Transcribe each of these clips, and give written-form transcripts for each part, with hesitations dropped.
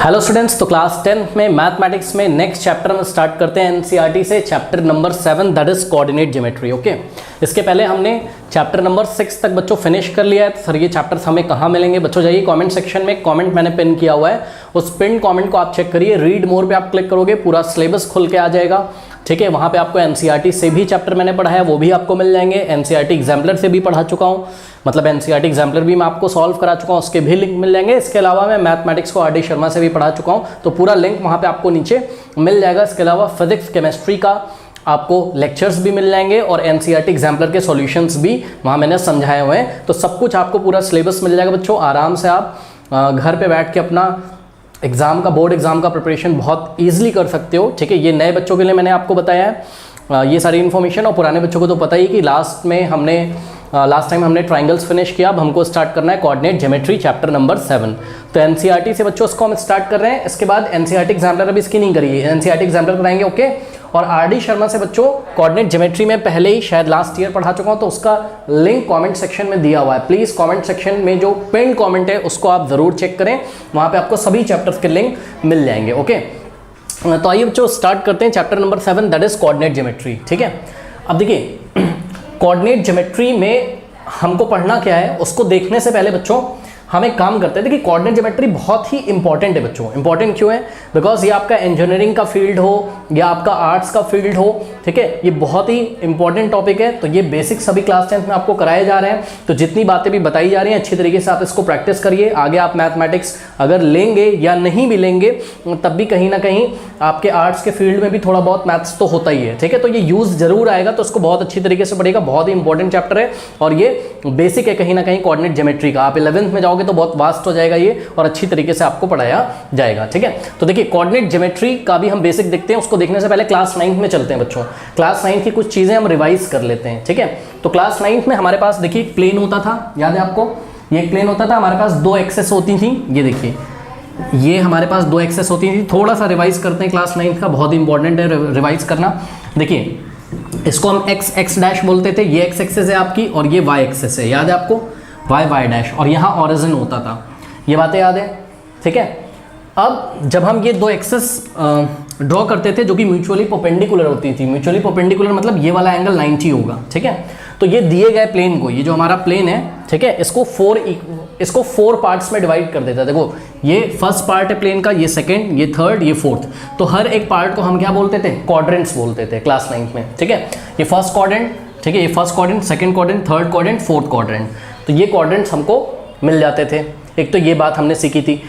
Hello students, तो class 10 में mathematics में नेक्स्ट चैप्टर में स्टार्ट करते हैं एनसीईआरटी से chapter number 7 that is coordinate geometry. Okay, इसके पहले हमने चैप्टर नंबर 6 तक बच्चों फिनिश कर लिया है। तो सर ये चैप्टर्स हमें कहाँ मिलेंगे? बच्चों जाइए कमेंट सेक्शन में, कमेंट मैंने पिन किया हुआ है, उस पिन कमेंट को आप चेक करिए। रीड मोर पे आप क्लिक करोगे, पूरा सिलेबस खुल के आ जाएगा। ठीक है, वहाँ पे आपको एनसीईआरटी से भी चैप्टर मैंने पढ़ा है वो भी आपको मिल जाएंगे। एनसीईआरटी एग्जाम्पलर से भी पढ़ा चुका हूँ, मतलब एनसीईआरटी एग्जाम्पलर भी मैं आपको सॉल्व करा चुका हूँ, उसके भी लिंक मिल जाएंगे। इसके अलावा मैं मैथमेटिक्स को आर.डी. शर्मा से भी पढ़ा चुका हूँ, तो पूरा लिंक वहाँ पे आपको नीचे मिल जाएगा। इसके अलावा फिजिक्स केमिस्ट्री का आपको लेक्चर्स भी मिल जाएंगे और एनसीईआरटी एग्जाम्पलर के सॉल्यूशंस भी वहाँ मैंने समझाए हुए हैं। तो सब कुछ आपको पूरा सिलेबस मिल जाएगा बच्चों। आराम से आप घर पे बैठ के अपना एग्जाम का, बोर्ड एग्जाम का प्रिपरेशन बहुत ईजिली कर सकते हो। ठीक है, ये नए बच्चों के लिए मैंने आपको बताया है ये सारी इन्फॉर्मेशन, और पुराने बच्चों को तो पता ही कि लास्ट टाइम हमने ट्राइंगल्स फिनिश किया। अब हमको स्टार्ट करना है कोऑर्डिनेट ज्योमेट्री चैप्टर नंबर 7। तो एनसीईआरटी से बच्चों इसको हम स्टार्ट कर रहे हैं। इसके बाद एनसीईआरटी एग्जाम्पलर अभी इसकी नहीं करिए, एनसीईआरटी एग्जाम्पलर कराएंगे। ओके, और आर.डी. शर्मा से बच्चों कोऑर्डिनेट ज्योमेट्री में पहले ही शायद लास्ट ईयर पढ़ा चुका हूँ, तो उसका लिंक कमेंट सेक्शन में दिया हुआ है। प्लीज़ कमेंट सेक्शन में जो पिन कमेंट है उसको आप ज़रूर चेक करें, वहाँ पे आपको सभी चैप्टर्स के लिंक मिल जाएंगे। ओके, तो आइए बच्चों स्टार्ट करते हैं chapter number 7 that is coordinate geometry. ठीक है, अब देखिए कोऑर्डिनेट ज्योमेट्री में हमको पढ़ना क्या है उसको देखने से पहले बच्चों हम एक काम करते हैं। देखिए कोऑर्डिनेट ज्योमेट्री बहुत ही इंपॉर्टेंट है बच्चों। इंपॉर्टेंट क्यों है? बिकॉज ये आपका इंजीनियरिंग का फील्ड हो या आपका आर्ट्स का फील्ड हो, ठीक है, ये बहुत ही इंपॉर्टेंट टॉपिक है। तो ये बेसिक सभी क्लास 10 में आपको कराए जा रहे हैं। तो जितनी बातें भी बताई जा रही हैं अच्छी तरीके से आप इसको प्रैक्टिस करिए। आगे आप मैथमेटिक्स अगर लेंगे या नहीं भी लेंगे तब भी कहीं ना कहीं आपके आर्ट्स के फील्ड में भी थोड़ा बहुत मैथ्स तो होता ही है। ठीक है, तो ये यूज़ जरूर आएगा, तो इसको बहुत अच्छी तरीके से पढ़ेगा। बहुत ही इंपॉर्टेंट चैप्टर है और ये बेसिक है कहीं ना कहीं कोऑर्डिनेट ज्योमेट्री का। आप 11th में जाओगे तो बहुत वास्ट हो जाएगा ये और अच्छी तरीके से आपको पढ़ाया जाएगा। ठीक है, तो देखिए कोऑर्डिनेट ज्योमेट्री का भी हम बेसिक देखते हैं। उसको देखने से पहले क्लास 9 में चलते हैं बच्चों। क्लास 9 की कुछ चीजें हम रिवाइज कर लेते हैं। ठीक है, तो क्लास 9 में हमारे पास देखिए प्लेन होता था, याद है आपको? ये एक प्लेन होता था, हमारे पास 2 एक्सेस होती थी। ये देखिए ये हमारे पास 2 एक्सेस होती थी। थोड़ा सा रिवाइज करते हैं क्लास 9 का, बहुत इंपॉर्टेंट है रिवाइज करना। देखिए इसको हम एक्स डैश बोलते थे, ये एक्स एक्सेस है आपकी और ये वाई एक्सेस है, याद है आपको? वाई डैश, और यहाँ ऑरिजिन होता था, ये बातें याद है? ठीक है, अब जब हम ये 2 एक्सेस ड्रॉ करते थे जो कि म्यूचुअली परपेंडिकुलर होती थी, म्यूचुअली परपेंडिकुलर मतलब ये वाला एंगल 90 होगा। ठीक है, तो ये दिए गए प्लेन को, ये जो हमारा प्लेन है, ठीक है, इसको 4 पार्ट्स में डिवाइड कर देता है। देखो ये फर्स्ट पार्ट है प्लेन का, ये सेकंड, ये थर्ड, ये फोर्थ। तो हर एक पार्ट को हम क्या बोलते थे? क्वाड्रेंट्स बोलते थे क्लास 9 में। ठीक है, ये फर्स्ट क्वाड्रेंट, ठीक है, ये first quadrant, second quadrant, third quadrant, fourth quadrant. तो ये क्वाड्रेंट्स हमको मिल जाते थे। एक तो ये बात हमने सीखी थी,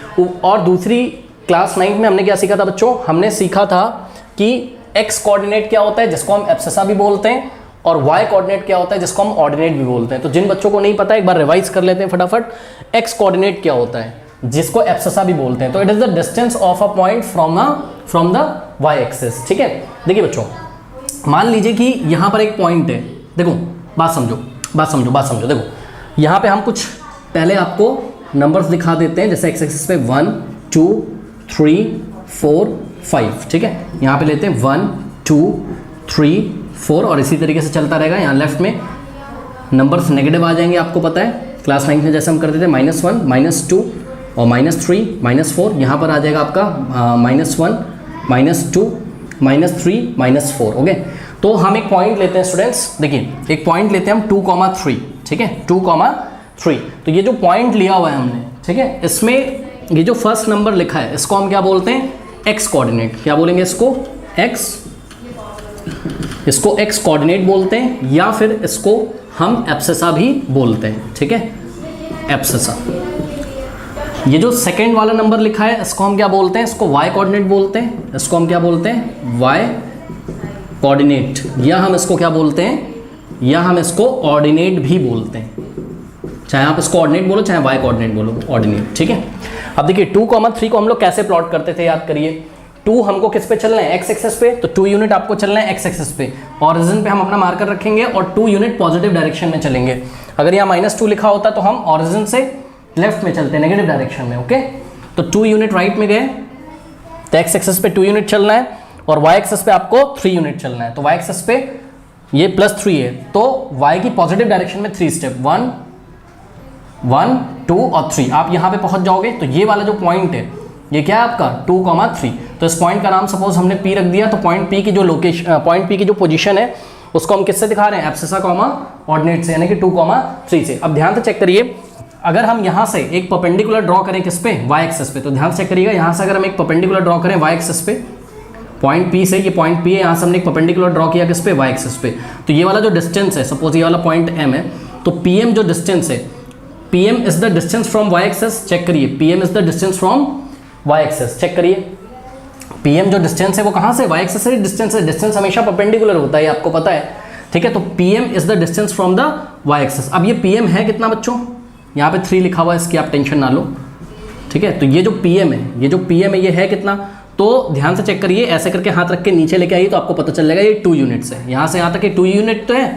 और दूसरी क्लास 9 में हमने क्या सीखा था बच्चों? हमने सीखा था कि एक्स कोऑर्डिनेट क्या होता है जिसको हम एब्सेसा भी बोलते हैं, और वाई कोऑर्डिनेट क्या होता है जिसको हम ऑर्डिनेट भी बोलते हैं। तो जिन बच्चों को नहीं पता एक बार रिवाइज कर लेते हैं फटाफट। एक्स कोऑर्डिनेट क्या होता है जिसको एब्सेसा भी बोलते हैं? तो it is the distance of a point from the Y axis. ठीक है, देखिए बच्चों मान लीजिए कि यहाँ पर एक पॉइंट है। देखो बात समझो। देखो यहाँ पे हम कुछ पहले आपको नंबर्स दिखा देते हैं, जैसे एक्स एक्सिस पे 1 2 3 4 5। ठीक है, यहाँ पे लेते हैं 1 2 3 4 और इसी तरीके से चलता रहेगा। यहाँ लेफ्ट में नंबर्स नेगेटिव आ जाएंगे, आपको पता है क्लास 9 में जैसे हम करते थे -1 -2 और -3 -4। यहाँ पर आ जाएगा आपका -1 -2 -3 -4। ओके, तो हम एक पॉइंट लेते हैं स्टूडेंट्स, देखिए एक पॉइंट लेते हैं हम 2,3। ठीक है, 2,3। तो ये जो पॉइंट लिया हुआ है हमने, ठीक है, इसमें ये जो फर्स्ट नंबर लिखा है इसको हम क्या बोलते हैं? X coordinate. क्या बोलेंगे इसको? इसको एक्स कोऑर्डिनेट बोलते हैं, या फिर इसको हम एब्सेसा भी बोलते हैं। ठीक है, एब्सेसा। ये जो सेकंड वाला नंबर लिखा है इसको हम क्या बोलते हैं? इसको वाई कोऑर्डिनेट बोलते हैं। इसको हम क्या बोलते हैं? वाई कोऑर्डिनेट, या हम इसको क्या बोलते हैं? या हम इसको ऑर्डिनेट भी बोलते हैं। चाहे आप इसको ऑर्डिनेट बोलो चाहे वाई कोऑर्डिनेट बोलो, ऑर्डिनेट। ठीक है, अब देखिए 2,3 को हम लोग कैसे प्लॉट करते थे, याद करिए। 2 हमको किस पे चलना है? एक्स एक्सेस पे, तो 2 यूनिट आपको चलना है एक्स एक्सेस पे। ऑरिजिन पे हम अपना मार्कर रखेंगे और 2 यूनिट पॉजिटिव डायरेक्शन में चलेंगे। अगर यहाँ -2 लिखा होता तो हम ऑरिजिन से लेफ्ट में चलते हैं, नेगेटिव डायरेक्शन में। ओके, तो 2 यूनिट राइट में गए तो एक्स एक्सेस पे 2 यूनिट चलना है, और वाई एक्सेस पे आपको 3 यूनिट चलना है। तो वाई एक्सेस पे ये +3 है, तो वाई की पॉजिटिव डायरेक्शन में 3 स्टेप, 1 2 और 3 आप यहाँ पे पहुँच जाओगे। तो ये वाला जो पॉइंट है ये क्या है आपका 2,3। तो इस पॉइंट का नाम सपोज हमने P रख दिया, तो पॉइंट P की जो लोकेशन, पॉइंट P की जो पोजीशन है उसको हम किससे दिखा रहे हैं, एब्सिसा कॉमा ऑर्डिनेट से, यानी कि 2,3 से। अब ध्यान से चेक करिए, अगर हम यहाँ से एक परपेंडिकुलर ड्रॉ करें किस पे, वाई एक्सिस पे, तो ध्यान से चेक करिएगा, यहाँ से अगर हम एक परपेंडिकुलर ड्रॉ करें वाई एक्सिस पे, पॉइंट P से, ये पॉइंट P है, यहाँ से हमने एक परपेंडिकुलर ड्रॉ किया किस पे, वाई एक्सिस पे, तो ये वाला जो डिस्टेंस है, सपोज ये वाला पॉइंट M है, तो PM जो डिस्टेंस है, PM is the distance from y axis, check करिए, PM is the distance from y axis, check करिए, PM जो डिस्टेंस है वो कहाँ से, वाई एक्सिस से डिस्टेंस है, डिस्टेंस हमेशा परपेंडिकुलर होता है, ये आपको पता है, ठीक है। तो PM is the distance from the Y axis. अब ये PM है कितना बच्चों, यहाँ पे 3 लिखा हुआ है, इसकी आप टेंशन ना लो, ठीक है। तो ये जो PM है, ये जो PM है ये है कितना, तो ध्यान से चेक करिए, ऐसे करके हाथ रख के नीचे लेके आइए तो आपको पता चल जाएगा ये 2 यूनिट्स है, यहाँ से यहाँ तक ये 2 यूनिट तो है,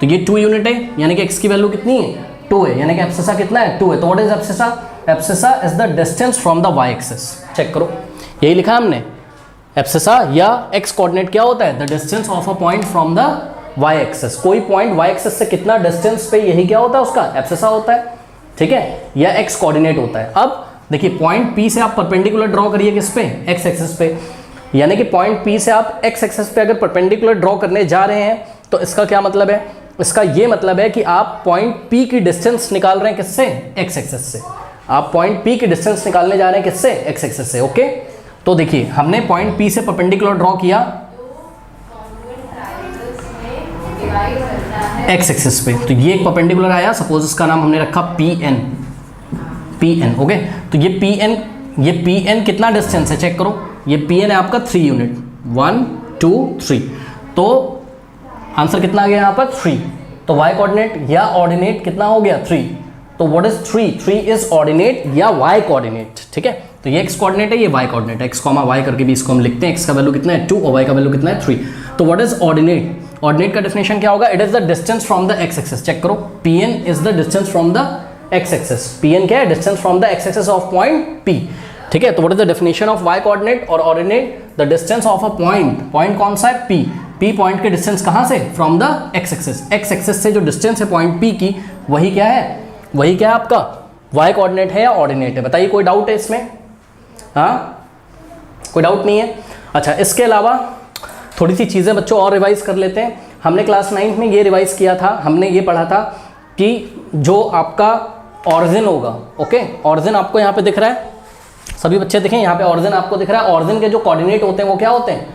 तो ये 2 यूनिट है, यानी कि x की वैल्यू कितनी है, 2 है, यानी कि एब्सिसा कितना है, 2 है। तो what is abscissa, abscissa is the distance from the Y axis, check करो, यही लिखा हमने, एब्सिसा या x कोऑर्डिनेट क्या होता है, the distance of a point from the Y axis, कोई पॉइंट वाई एक्सिस से कितना डिस्टेंस पे, यही क्या होता है उसका एब्सिसा होता है, ठीक है, या x कोऑर्डिनेट होता है। अब देखिए पॉइंट P से आप परपेंडिकुलर ड्रॉ करिए किस पे, x एक्सिस पे, यानी कि पॉइंट P से आप x एक्सिस पे अगर परपेंडिकुलर ड्रॉ करने जा रहे हैं तो इसका क्या मतलब है, इसका ये मतलब है कि आप पॉइंट P की डिस्टेंस निकाल रहे हैं किससे, x एक्सिस से, आप पॉइंट P की डिस्टेंस निकालने जा रहे हैं किससे, x एक्सिस से, ओके। तो देखिए हमने पॉइंट P से परपेंडिकुलर ड्रॉ किया x एक्सिस पे, तो ये एक परपेंडिकुलर आया, सपोज इसका नाम हमने रखा PN, ओके। तो ये PN कितना डिस्टेंस है, चेक करो, ये PN है आपका 3 यूनिट, 1 2 3, तो आंसर कितना आ गया यहाँ पर 3, तो y कोऑर्डिनेट या ऑर्डिनेट कितना हो गया 3, तो व्हाट इज 3 इज ऑर्डिनेट या y कोऑर्डिनेट, ठीक है। तो ये x कोऑर्डिनेट है, ये y कोऑर्डिनेट है, x, y करके भी इसको हम लिखते हैं, x का वैल्यू कितना है 2 और y का वैल्यू कितना है 3। तो व्हाट इज ऑर्डिनेट, ऑर्डिनेट का डेफिनेशन क्या होगा, it is the distance from the x axis, check करो, PN is the distance from the x axis, PN क्या है, distance from the x axis of point P, ठीक है। तो what is the definition of y coordinate और ऑर्डिनेट, the distance of a point, point कौन सा है P पॉइंट के डिस्टेंस कहाँ से, फ्रॉम द x एक्सिस से जो डिस्टेंस है पॉइंट P की, वही क्या है, वही क्या है आपका y कोऑर्डिनेट है या ऑर्डिनेट है, बताइए कोई डाउट है इसमें, हाँ कोई डाउट नहीं है। अच्छा इसके अलावा थोड़ी सी चीज़ें बच्चों और रिवाइज कर लेते हैं। हमने क्लास 9 में ये रिवाइज किया था, हमने ये पढ़ा था कि जो आपका ऑरिजिन होगा, ओके, ऑरिजिन आपको यहाँ पे दिख रहा है, सभी बच्चे देखें यहाँ पे ऑरिजिन आपको दिख रहा है, ऑरिजिन के जो कोऑर्डिनेट होते हैं वो क्या होते हैं,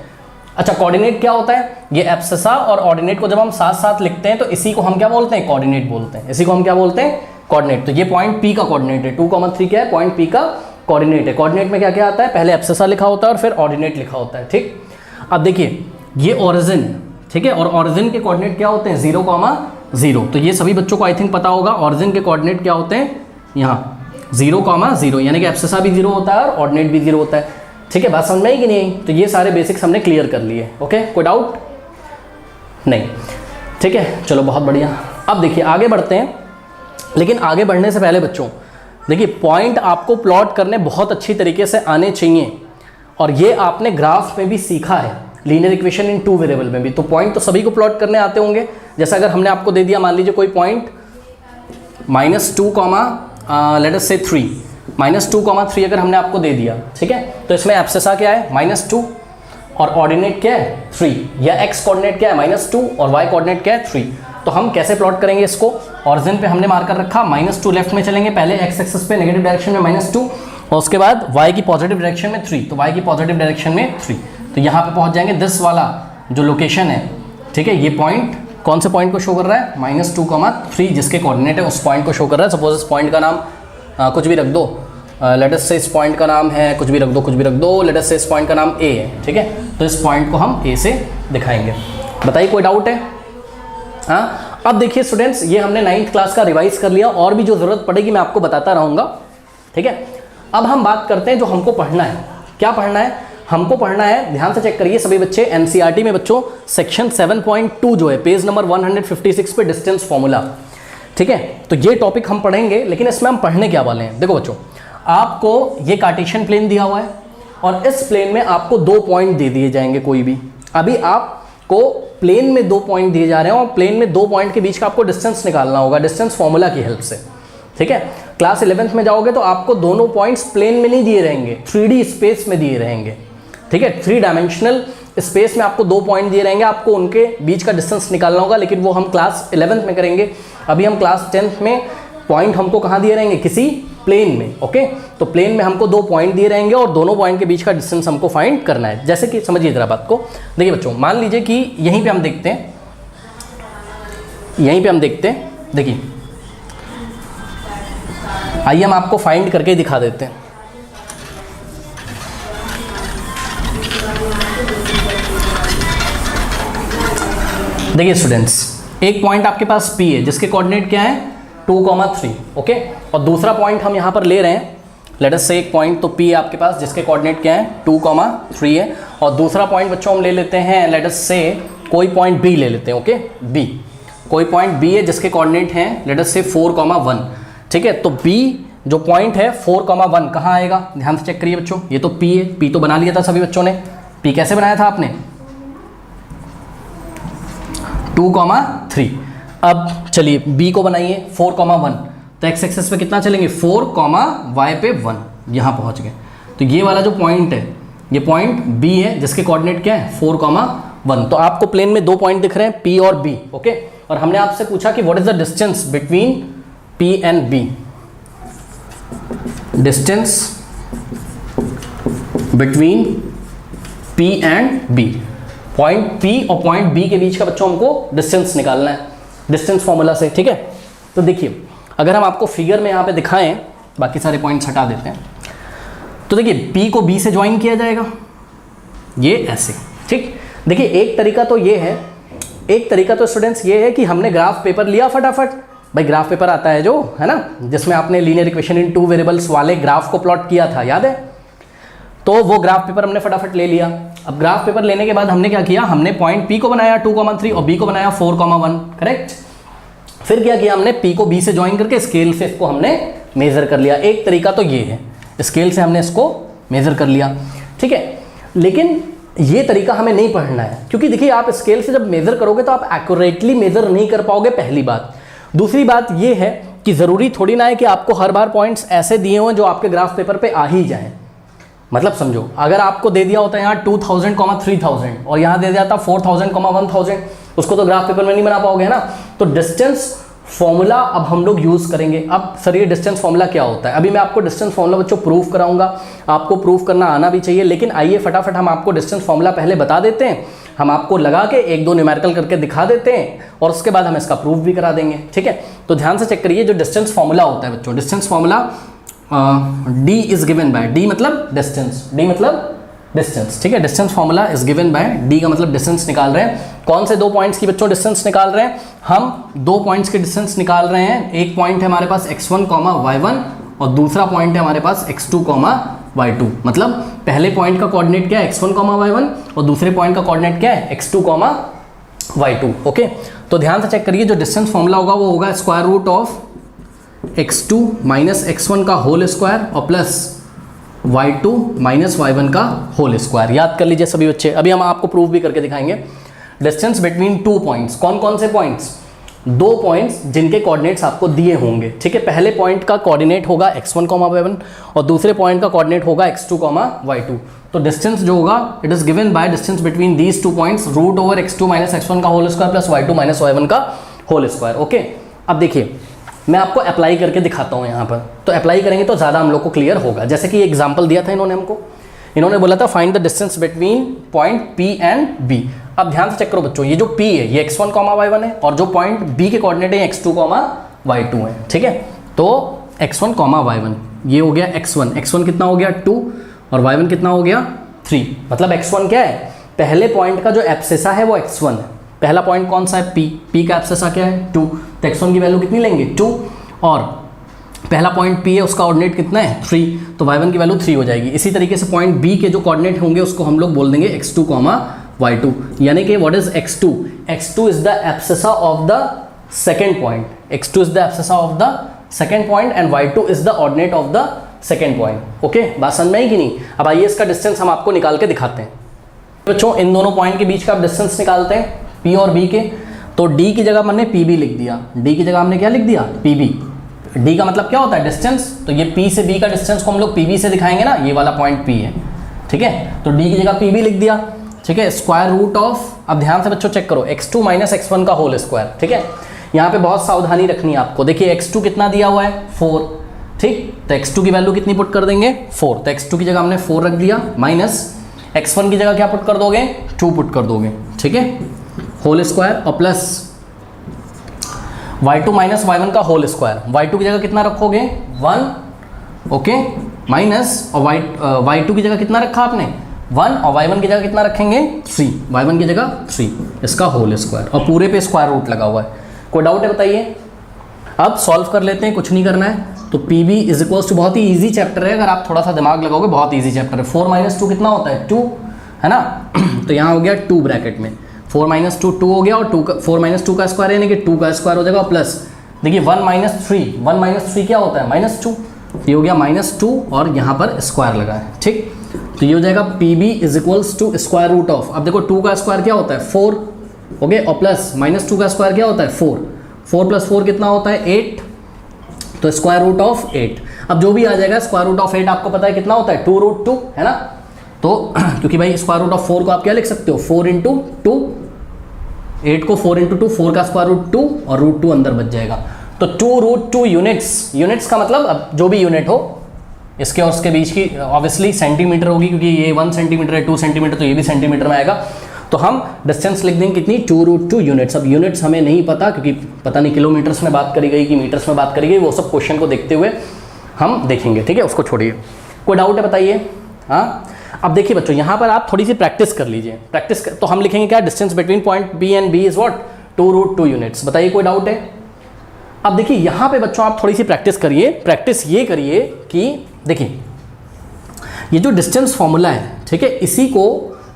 अच्छा कोऑर्डिनेट क्या होता है, ये एब्सिसा और ऑर्डिनेट को जब हम साथ साथ लिखते हैं तो इसी को हम क्या बोलते हैं, कोऑर्डिनेट बोलते हैं, इसी को हम क्या बोलते हैं, कोऑर्डिनेट। तो ये पॉइंट P का कोऑर्डिनेट है, 2,3 क्या है, पॉइंट P का कोऑर्डिनेट है। कोऑर्डिनेट में क्या क्या आता है, पहले एब्सिसा लिखा होता है और फिर ऑर्डिनेट लिखा होता है, ठीक। अब देखिए ये ऑरिजिन, ठीक है, और ऑरिजिन के कोऑर्डिनेट क्या होते हैं 0,0, तो ये सभी बच्चों को आई थिंक पता होगा, ऑरिजिन के कोऑर्डिनेट क्या होते हैं, यहाँ 0,0, यानी कि एब्सिसा भी 0 होता है और ऑर्डिनेट भी 0 होता है, ठीक है। बात समझ में आई कि नहीं, तो ये सारे बेसिक्स हमने क्लियर कर लिए, ओके, कोई डाउट नहीं, ठीक है, चलो बहुत बढ़िया। अब देखिए आगे बढ़ते हैं, लेकिन आगे बढ़ने से पहले बच्चों देखिए पॉइंट आपको प्लॉट करने बहुत अच्छी तरीके से आने चाहिए, और ये आपने ग्राफ में भी सीखा है, लीनियर इक्वेशन इन 2 वेरिएबल में भी, तो पॉइंट तो सभी को प्लॉट करने आते होंगे। जैसा अगर हमने आपको दे दिया, मान लीजिए कोई पॉइंट -2, लेट अस से 3, -2,3 अगर हमने आपको दे दिया, ठीक है, तो इसमें एब्सिसा क्या है -2 और ऑर्डिनेट क्या है 3, या x कोऑर्डिनेट क्या है -2 और y कोऑर्डिनेट क्या है 3। तो हम कैसे प्लॉट करेंगे इसको, ऑरिजिन पे हमने मार्कर रखा, -2 लेफ्ट में चलेंगे, पहले x एक्सिस पे नेगेटिव डायरेक्शन में -2 और उसके बाद y की पॉजिटिव डायरेक्शन में 3, तो y की पॉजिटिव डायरेक्शन में 3, तो यहाँ पे पहुँच जाएंगे। दिस वाला जो लोकेशन है, ठीक है, ये पॉइंट कौन से पॉइंट को शो कर रहा है, -2,3 जिसके कोऑर्डिनेट है उस पॉइंट को शो कर रहा है। सपोज इस पॉइंट का नाम कुछ भी रख दो, लेट अस से इस पॉइंट का नाम है कुछ भी रख दो, लेट अस से इस पॉइंट का नाम A है, ठीक है, तो इस पॉइंट को हम A से दिखाएंगे। बताइए कोई डाउट है, हाँ। अब देखिए स्टूडेंट्स, ये हमने 9th क्लास का रिवाइज कर लिया, और भी जो ज़रूरत पड़ेगी मैं आपको बताता रहूँगा, ठीक है। अब हम बात करते हैं जो हमको पढ़ना है, क्या पढ़ना है, हमको पढ़ना है, ध्यान से चेक करिए सभी बच्चे, NCERT में बच्चों सेक्शन 7.2 जो है, पेज नंबर 156 पे डिस्टेंस फॉर्मूला, ठीक है, तो ये टॉपिक हम पढ़ेंगे। लेकिन इसमें हम पढ़ने क्या वाले हैं, देखो बच्चों, आपको ये कार्टेशियन प्लेन दिया हुआ है और इस प्लेन में आपको 2 पॉइंट दे दिए जाएंगे, कोई भी, अभी आपको प्लेन में 2 पॉइंट दिए जा रहे हैं और प्लेन में 2 पॉइंट के बीच का आपको डिस्टेंस निकालना होगा, डिस्टेंस फॉर्मूला की हेल्प से, ठीक है। क्लास 11th में जाओगे तो आपको दोनों पॉइंट्स प्लेन में नहीं दिए रहेंगे, 3D स्पेस में दिए रहेंगे, ठीक है। 3 डायमेंशनल स्पेस में आपको 2 पॉइंट दिए रहेंगे, आपको उनके बीच का डिस्टेंस निकालना होगा, लेकिन वो हम क्लास 11th में करेंगे। अभी हम क्लास 10th में पॉइंट हमको कहाँ दिए रहेंगे, किसी प्लेन में, ओके। तो प्लेन में हमको 2 पॉइंट दिए रहेंगे और दोनों पॉइंट के बीच का डिस्टेंस हमको फाइंड करना है। जैसे कि समझिए जरा बात को, देखिए बच्चों, मान लीजिए कि यहीं पे हम देखते हैं, देखिए, आइए हम आपको फाइंड करके दिखा देते हैं। देखिए स्टूडेंट्स, एक पॉइंट आपके पास P है जिसके कोऑर्डिनेट क्या है 2,3, ओके। और दूसरा पॉइंट हम यहाँ पर ले रहे हैं, लेट अस से एक पॉइंट तो P है आपके पास जिसके कोऑर्डिनेट क्या है 2,3 है, और दूसरा पॉइंट बच्चों हम ले लेते हैं, लेट अस से कोई पॉइंट B ले लेते हैं, ओके। B, कोई पॉइंट B है जिसके कोऑर्डिनेट हैं लेट अस से 4,1, ठीक है। तो B जो पॉइंट है 4,1 कहाँ आएगा, ध्यान से चेक करिए बच्चों, ये तो P है, P तो बना लिया था सभी बच्चों ने। P कैसे बनाया था आपने, 2,3। अब चलिए B को बनाइए 4,1, तो x एक्सिस पे कितना चलेंगे 4, y पे 1, यहाँ पहुँच गए। तो ये वाला जो पॉइंट है, ये पॉइंट B है जिसके कोऑर्डिनेट क्या है 4,1। तो आपको प्लेन में 2 पॉइंट दिख रहे हैं P और B, ओके। और हमने आपसे पूछा कि what is the distance between P and B, distance between P and B, point P और पॉइंट B के बीच का बच्चों हमको डिस्टेंस निकालना है डिस्टेंस फॉर्मूला से, ठीक है। तो देखिए अगर हम आपको फिगर में यहाँ पे दिखाएं, बाकी सारे पॉइंट्स हटा देते हैं, तो देखिए P को B से ज्वाइन किया जाएगा, ये ऐसे, ठीक। देखिए एक तरीका तो ये है, एक तरीका तो स्टूडेंट्स ये है कि हमने ग्राफ पेपर लिया फटाफट, भाई ग्राफ पेपर आता है जो है ना, जिसमें आपने लीनियर इक्वेशन इन 2 वेरिएबल्स वाले ग्राफ को प्लॉट किया था, याद है। तो वो ग्राफ पेपर हमने फटाफट ले लिया। अब ग्राफ पेपर लेने के बाद हमने क्या किया, हमने पॉइंट P को बनाया 2,3 और B को बनाया 4,1, करेक्ट। फिर क्या किया हमने, P को B से ज्वाइन करके स्केल से इसको हमने मेजर कर लिया। एक तरीका तो ये है, स्केल से हमने इसको मेजर कर लिया, ठीक है। लेकिन ये तरीका हमें नहीं पढ़ना है, क्योंकि देखिए आप स्केल से जब मेजर करोगे तो आप एक्यूरेटली मेजर नहीं कर पाओगे, पहली बात। दूसरी बात ये है कि ज़रूरी थोड़ी ना है कि आपको हर बार पॉइंट्स ऐसे दिए हों जो आपके ग्राफ पेपर पे आ ही जाएं। मतलब समझो, अगर आपको दे दिया होता है यहाँ 2,000, 3,000 और यहाँ दे दिया था 4,000, 1,000, उसको तो ग्राफ पेपर में नहीं बना पाओगे ना। तो डिस्टेंस फॉर्मूला अब हम लोग यूज़ करेंगे। अब सर ये डिस्टेंस फॉर्मूला क्या होता है, अभी मैं आपको डिस्टेंस फॉर्मूला बच्चों प्रूफ कराऊंगा, आपको प्रूफ करना आना भी चाहिए। लेकिन आइए फटाफट हम आपको डिस्टेंस फॉर्मूला पहले बता देते हैं, हम आपको लगा के 1-2 न्यूमेरिकल करके दिखा देते हैं और उसके बाद हम इसका प्रूफ भी करा देंगे, ठीक है। तो ध्यान से चेक करिए, जो डिस्टेंस फॉर्मूला होता है बच्चों, distance formula D is given bye, D मतलब डिस्टेंस, D मतलब डिस्टेंस, ठीक है। Distance formula is given bye, D का मतलब डिस्टेंस निकाल रहे हैं। कौन से 2 पॉइंट्स की बच्चों डिस्टेंस निकाल रहे हैं, हम 2 पॉइंट्स के डिस्टेंस निकाल रहे हैं। एक पॉइंट है हमारे पास x1, y1 और दूसरा पॉइंट है हमारे पास x2, y2। मतलब पहले पॉइंट का कोऑर्डिनेट क्या है x1, y1 और दूसरे पॉइंट का कोऑर्डिनेट क्या है x2, y2, ओके। तो ध्यान से चेक करिए, जो डिस्टेंस फॉर्मूला होगा वो होगा square root of x2 minus x1 का होल स्क्वायर और प्लस y2 माइनस y1 का होल स्क्वायर। याद कर लीजिए सभी बच्चे, अभी हम आपको प्रूफ भी करके दिखाएंगे। डिस्टेंस बिटवीन 2 पॉइंट्स, कौन कौन से पॉइंट्स, 2 पॉइंट्स जिनके कोऑर्डिनेट्स आपको दिए होंगे, ठीक है। पहले पॉइंट का कोऑर्डिनेट होगा x1, y1 और दूसरे पॉइंट का कोऑर्डिनेट होगा x2, y2। तो डिस्टेंस जो होगा it is given by distance between these 2 points root over x2 minus x1 का whole square plus y2 minus y1 का होल स्क्वायर, ओके। अब देखिए मैं आपको अप्लाई करके दिखाता हूँ यहाँ पर, तो अप्लाई करेंगे तो ज़्यादा हम लोग को क्लियर होगा। जैसे कि एग्जाम्पल दिया था इन्होंने हमको, इन्होंने बोला था find the distance between point P and B। अब ध्यान से चेक करो बच्चों, ये जो P है ये x1, y1 है और जो पॉइंट B के कोऑर्डिनेट है x2, y2 है, ठीक है। तो x1, y1 ये हो गया x1, x1 कितना हो गया 2 और y1 कितना हो गया 3। मतलब x1 क्या है, पहले पॉइंट का जो एब्सेसा है वो x1 है। पहला पॉइंट कौन सा है P का एब्सेसा क्या है 2, तो x1 की वैल्यू कितनी लेंगे 2 और पहला पॉइंट P है उसका कोऑर्डिनेट कितना है 3, तो y1 की वैल्यू 3 हो जाएगी। इसी तरीके से पॉइंट B के जो कोऑर्डिनेट होंगे उसको हम लोग बोल देंगे x2, y2, यानी कि what is x2, x2 is the abscissa of the second point, x2 is the abscissa of the second point and y2 is the ordinate of the second point, okay. बात समझ में आई कि नहीं। अब आइए इसका डिस्टेंस हम आपको निकाल के दिखाते हैं बच्चों। इन दोनों पॉइंट के बीच का आप डिस्टेंस निकालते हैं P और B के, तो D की जगह हमने PB लिख दिया, D की जगह हमने क्या लिख दिया PB, डी का मतलब क्या होता है डिस्टेंस, तो ये पी से बी का डिस्टेंस को हम लोग पीबी से दिखाएंगे ना, ये वाला पॉइंट पी है, ठीक है। तो डी की जगह पीबी लिख दिया, ठीक है। स्क्वायर रूट ऑफ, अब ध्यान से बच्चों चेक करो, x2 माइनस x1 का होल स्क्वायर, ठीक है। यहाँ पे बहुत सावधानी रखनी है आपको। देखिए x2 कितना दिया हुआ है 4, ठीक, तो x2 की वैल्यू कितनी पुट कर देंगे 4, तो x2 की जगह हमने 4 रख दिया, माइनस x1 की जगह क्या पुट कर दोगे 2 पुट कर दोगे, ठीक है, होल स्क्वायर, और प्लस y2 माइनस y1 का होल स्क्वायर, y2 की जगह कितना रखोगे 1, ओके, माइनस, और y2 की जगह कितना रखा आपने 1, और y1 की जगह कितना रखेंगे 3, y1 की जगह 3, इसका होल स्क्वायर, और पूरे पे स्क्वायर रूट लगा हुआ है। कोई डाउट है बताइए। अब सॉल्व कर लेते हैं, कुछ नहीं करना है। तो P B is equals to, बहुत ही ईजी चैप्टर है, अगर आप थोड़ा सा दिमाग लगाओगे बहुत ईजी चैप्टर है। 4 माइनस 2 कितना होता है 2, है ना। तो यहाँ हो गया 2 ब्रैकेट में, 4 माइनस 2 2 हो गया, और 4 माइनस 2 का स्क्वायर यानी कि 2 का स्क्वायर हो जाएगा, प्लस देखिए 1 माइनस 3 क्या होता है -2, ये हो गया -2, और यहाँ पर स्क्वायर लगा है, ठीक। तो ये हो जाएगा P B is equals to square root of, अब देखो 2 का स्क्वायर क्या होता है 4, ओके, और प्लस -2 का स्क्वायर क्या होता है 4, 4 प्लस 4 कितना होता है 8, तो स्क्वायर रूट ऑफ 8। अब जो भी आ जाएगा स्क्वायर रूट ऑफ 8 आपको पता है कितना होता है 2√2, है ना। तो क्योंकि भाई स्क्वायर रूट ऑफ 4 को आप क्या लिख सकते हो 4 इंटू 2, 8 को 4 इंटू 2, 4 का स्क्वायर रूट 2 और √2 अंदर बच जाएगा। तो 2√2 यूनिट्स, यूनिट्स का मतलब अब जो भी यूनिट हो इसके और उसके बीच की ऑब्वियसली सेंटीमीटर होगी, क्योंकि ये 1 सेंटीमीटर है, 2 सेंटीमीटर, तो ये भी सेंटीमीटर में आएगा। तो हम डिस्टेंस लिख देंगे कितनी 2√2 यूनिट्स। अब यूनिट्स हमें नहीं पता, क्योंकि पता नहीं किलोमीटर्स में बात करी गई कि मीटर्स में बात करी गई, वो सब क्वेश्चन को देखते हुए हम देखेंगे, ठीक है, उसको छोड़िए। कोई डाउट है बताइए। हाँ, अब देखिए बच्चों यहाँ पर आप थोड़ी सी प्रैक्टिस कर लीजिए। तो हम लिखेंगे क्या, distance between point B and B is what 2√2 units. बताइए कोई डाउट है। अब देखिए यहाँ पे बच्चों आप थोड़ी सी प्रैक्टिस करिए। प्रैक्टिस ये करिए कि देखिए ये जो डिस्टेंस फॉर्मूला है, ठीक है, इसी को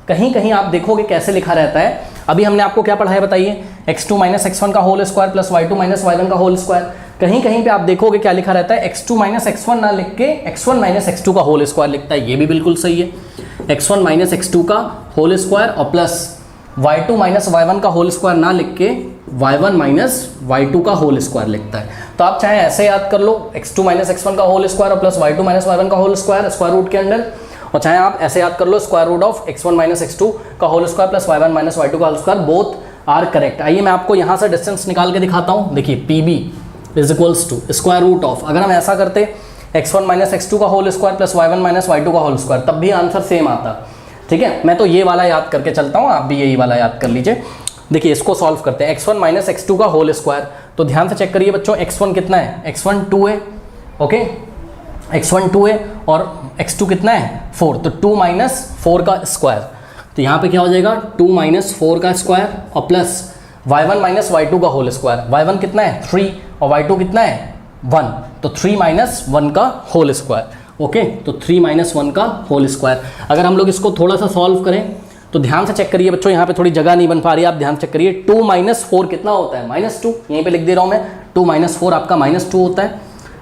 कहीं कहीं आप देखोगे कैसे लिखा रहता है। अभी हमने आपको क्या पढ़ाया बताइए, x2 माइनस x1 का whole square plus y2 minus y1 का होल स्क्वायर। कहीं कहीं पे आप देखोगे क्या लिखा रहता है, x2 माइनस x1 ना लिख के x1 माइनस x2 का होल स्क्वायर लिखता है। ये भी बिल्कुल सही है, x1 माइनस x2 का होल स्क्वायर और प्लस y2 माइनस y1 का होल स्क्वायर ना लिख के y1 माइनस y2 का होल स्क्वायर लिखता है। तो आप चाहे ऐसे याद कर लो, x2 माइनस x1 का होल स्क्वायर और प्लस y2 माइनस y1 का होल स्क्वायर स्क्वायर रूट के अंडर, और चाहे आप ऐसे याद कर लो square root of x1 minus x2 का whole square plus y1 minus y2 का whole square, both are correct. आइए मैं आपको यहाँ से डिस्टेंस निकाल के दिखाता हूँ। देखिए P B is equals to square root of, अगर हम ऐसा करते x1 माइनस x2 का whole square plus y1 minus y2 का होल स्क्वायर, तब भी आंसर सेम आता, ठीक है। मैं तो ये वाला याद करके चलता हूँ, आप भी यही वाला याद कर लीजिए। देखिए इसको सॉल्व करते हैं, x1 माइनस x2 का होल स्क्वायर, तो ध्यान से चेक करिए बच्चों, x1 कितना है, x1 2 है, ओके, x1 2 है और x2 कितना है 4, तो 2 माइनस 4 का स्क्वायर, तो यहाँ पे क्या हो जाएगा 2 माइनस 4 का स्क्वायर और प्लस y1 माइनस y2 का होल स्क्वायर, y1 कितना है 3 और y2 कितना है 1, तो 3 माइनस 1 का होल स्क्वायर, ओके, तो 3 माइनस 1 का होल स्क्वायर। अगर हम लोग इसको थोड़ा सा सॉल्व करें तो ध्यान से चेक करिए बच्चों, यहाँ पे थोड़ी जगह नहीं बन पा रही है, आप ध्यान चेक करिए। 2 माइनस 4 कितना होता है -2, यहीं पे लिख दे रहा हूँ मैं, 2 माइनस 4 आपका -2 होता है,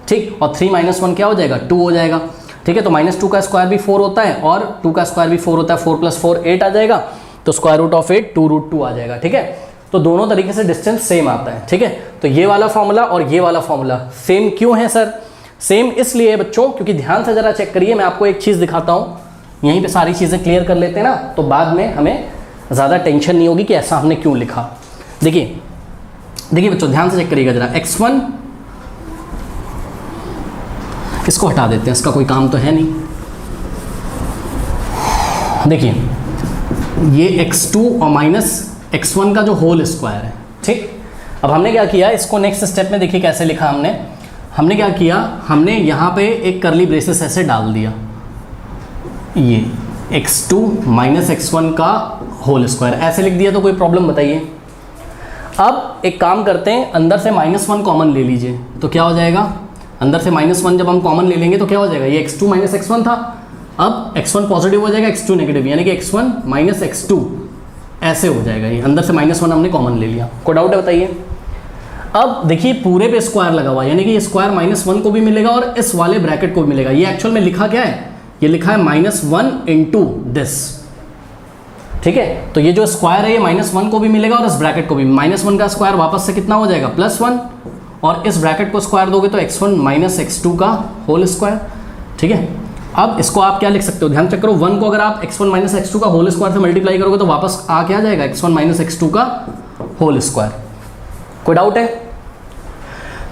ठीक, और 3 माइनस 1 क्या हो जाएगा 2 हो जाएगा, ठीक है। तो -2 का स्क्वायर भी 4 होता है और 2 का स्क्वायर भी 4 होता है, 4 प्लस 4 8 आ जाएगा, तो स्क्वायर रूट ऑफ 8 2√2 आ जाएगा, ठीक है। तो दोनों तरीके से डिस्टेंस सेम आता है, ठीक है। तो ये वाला फॉर्मूला और ये वाला फॉर्मूला सेम क्यों है सर? सेम इसलिए है बच्चों क्योंकि ध्यान से जरा चेक करिए, मैं आपको एक चीज़ दिखाता हूँ, यहीं पे सारी चीज़ें क्लियर कर लेते हैं ना, तो बाद में हमें ज़्यादा टेंशन नहीं होगी कि ऐसा हमने क्यों लिखा। देखिए देखिए बच्चों ध्यान से चेक करिएगा जरा, x1 इसको हटा देते हैं, इसका कोई काम तो है नहीं। देखिए ये x2 और माइनस x1 का जो होल स्क्वायर है, ठीक। अब हमने क्या किया, इसको नेक्स्ट स्टेप में देखिए कैसे लिखा हमने क्या किया, हमने यहाँ पे एक करली ब्रेसेस ऐसे डाल दिया, ये x2 माइनस x1 का होल स्क्वायर ऐसे लिख दिया, तो कोई प्रॉब्लम बताइए। अब एक काम करते हैं, अंदर से -1 कॉमन ले लीजिए, तो क्या हो जाएगा, अंदर से -1 जब हम कॉमन ले लेंगे तो क्या हो जाएगा, ये x2 माइनस x1 था, अब x1 पॉजिटिव हो जाएगा, x2 नेगेटिव, यानी कि x1 माइनस x2 ऐसे हो जाएगा, ये अंदर से -1 हमने कॉमन ले लिया। कोई डाउट है बताइए। अब देखिए पूरे पे स्क्वायर लगा हुआ, यानी कि ये स्क्वायर -1 को भी मिलेगा और इस वाले ब्रैकेट को भी मिलेगा। ये एक्चुअल में लिखा क्या है, ये लिखा है -1 इंटू दिस, ठीक है। तो ये जो स्क्वायर है ये -1 को भी मिलेगा और इस ब्रैकेट को भी, -1 का स्क्वायर वापस से कितना हो जाएगा +1 और इस ब्रैकेट को स्क्वायर दोगे तो x1 माइनस x2 का होल स्क्वायर। ठीक है, अब इसको आप क्या लिख सकते हो, ध्यान चेक करो, 1 को अगर आप x1 माइनस x2 का होल स्क्वायर से मल्टीप्लाई करोगे तो वापस आ क्या जाएगा, x1 माइनस x2 का होल स्क्वायर। कोई डाउट है?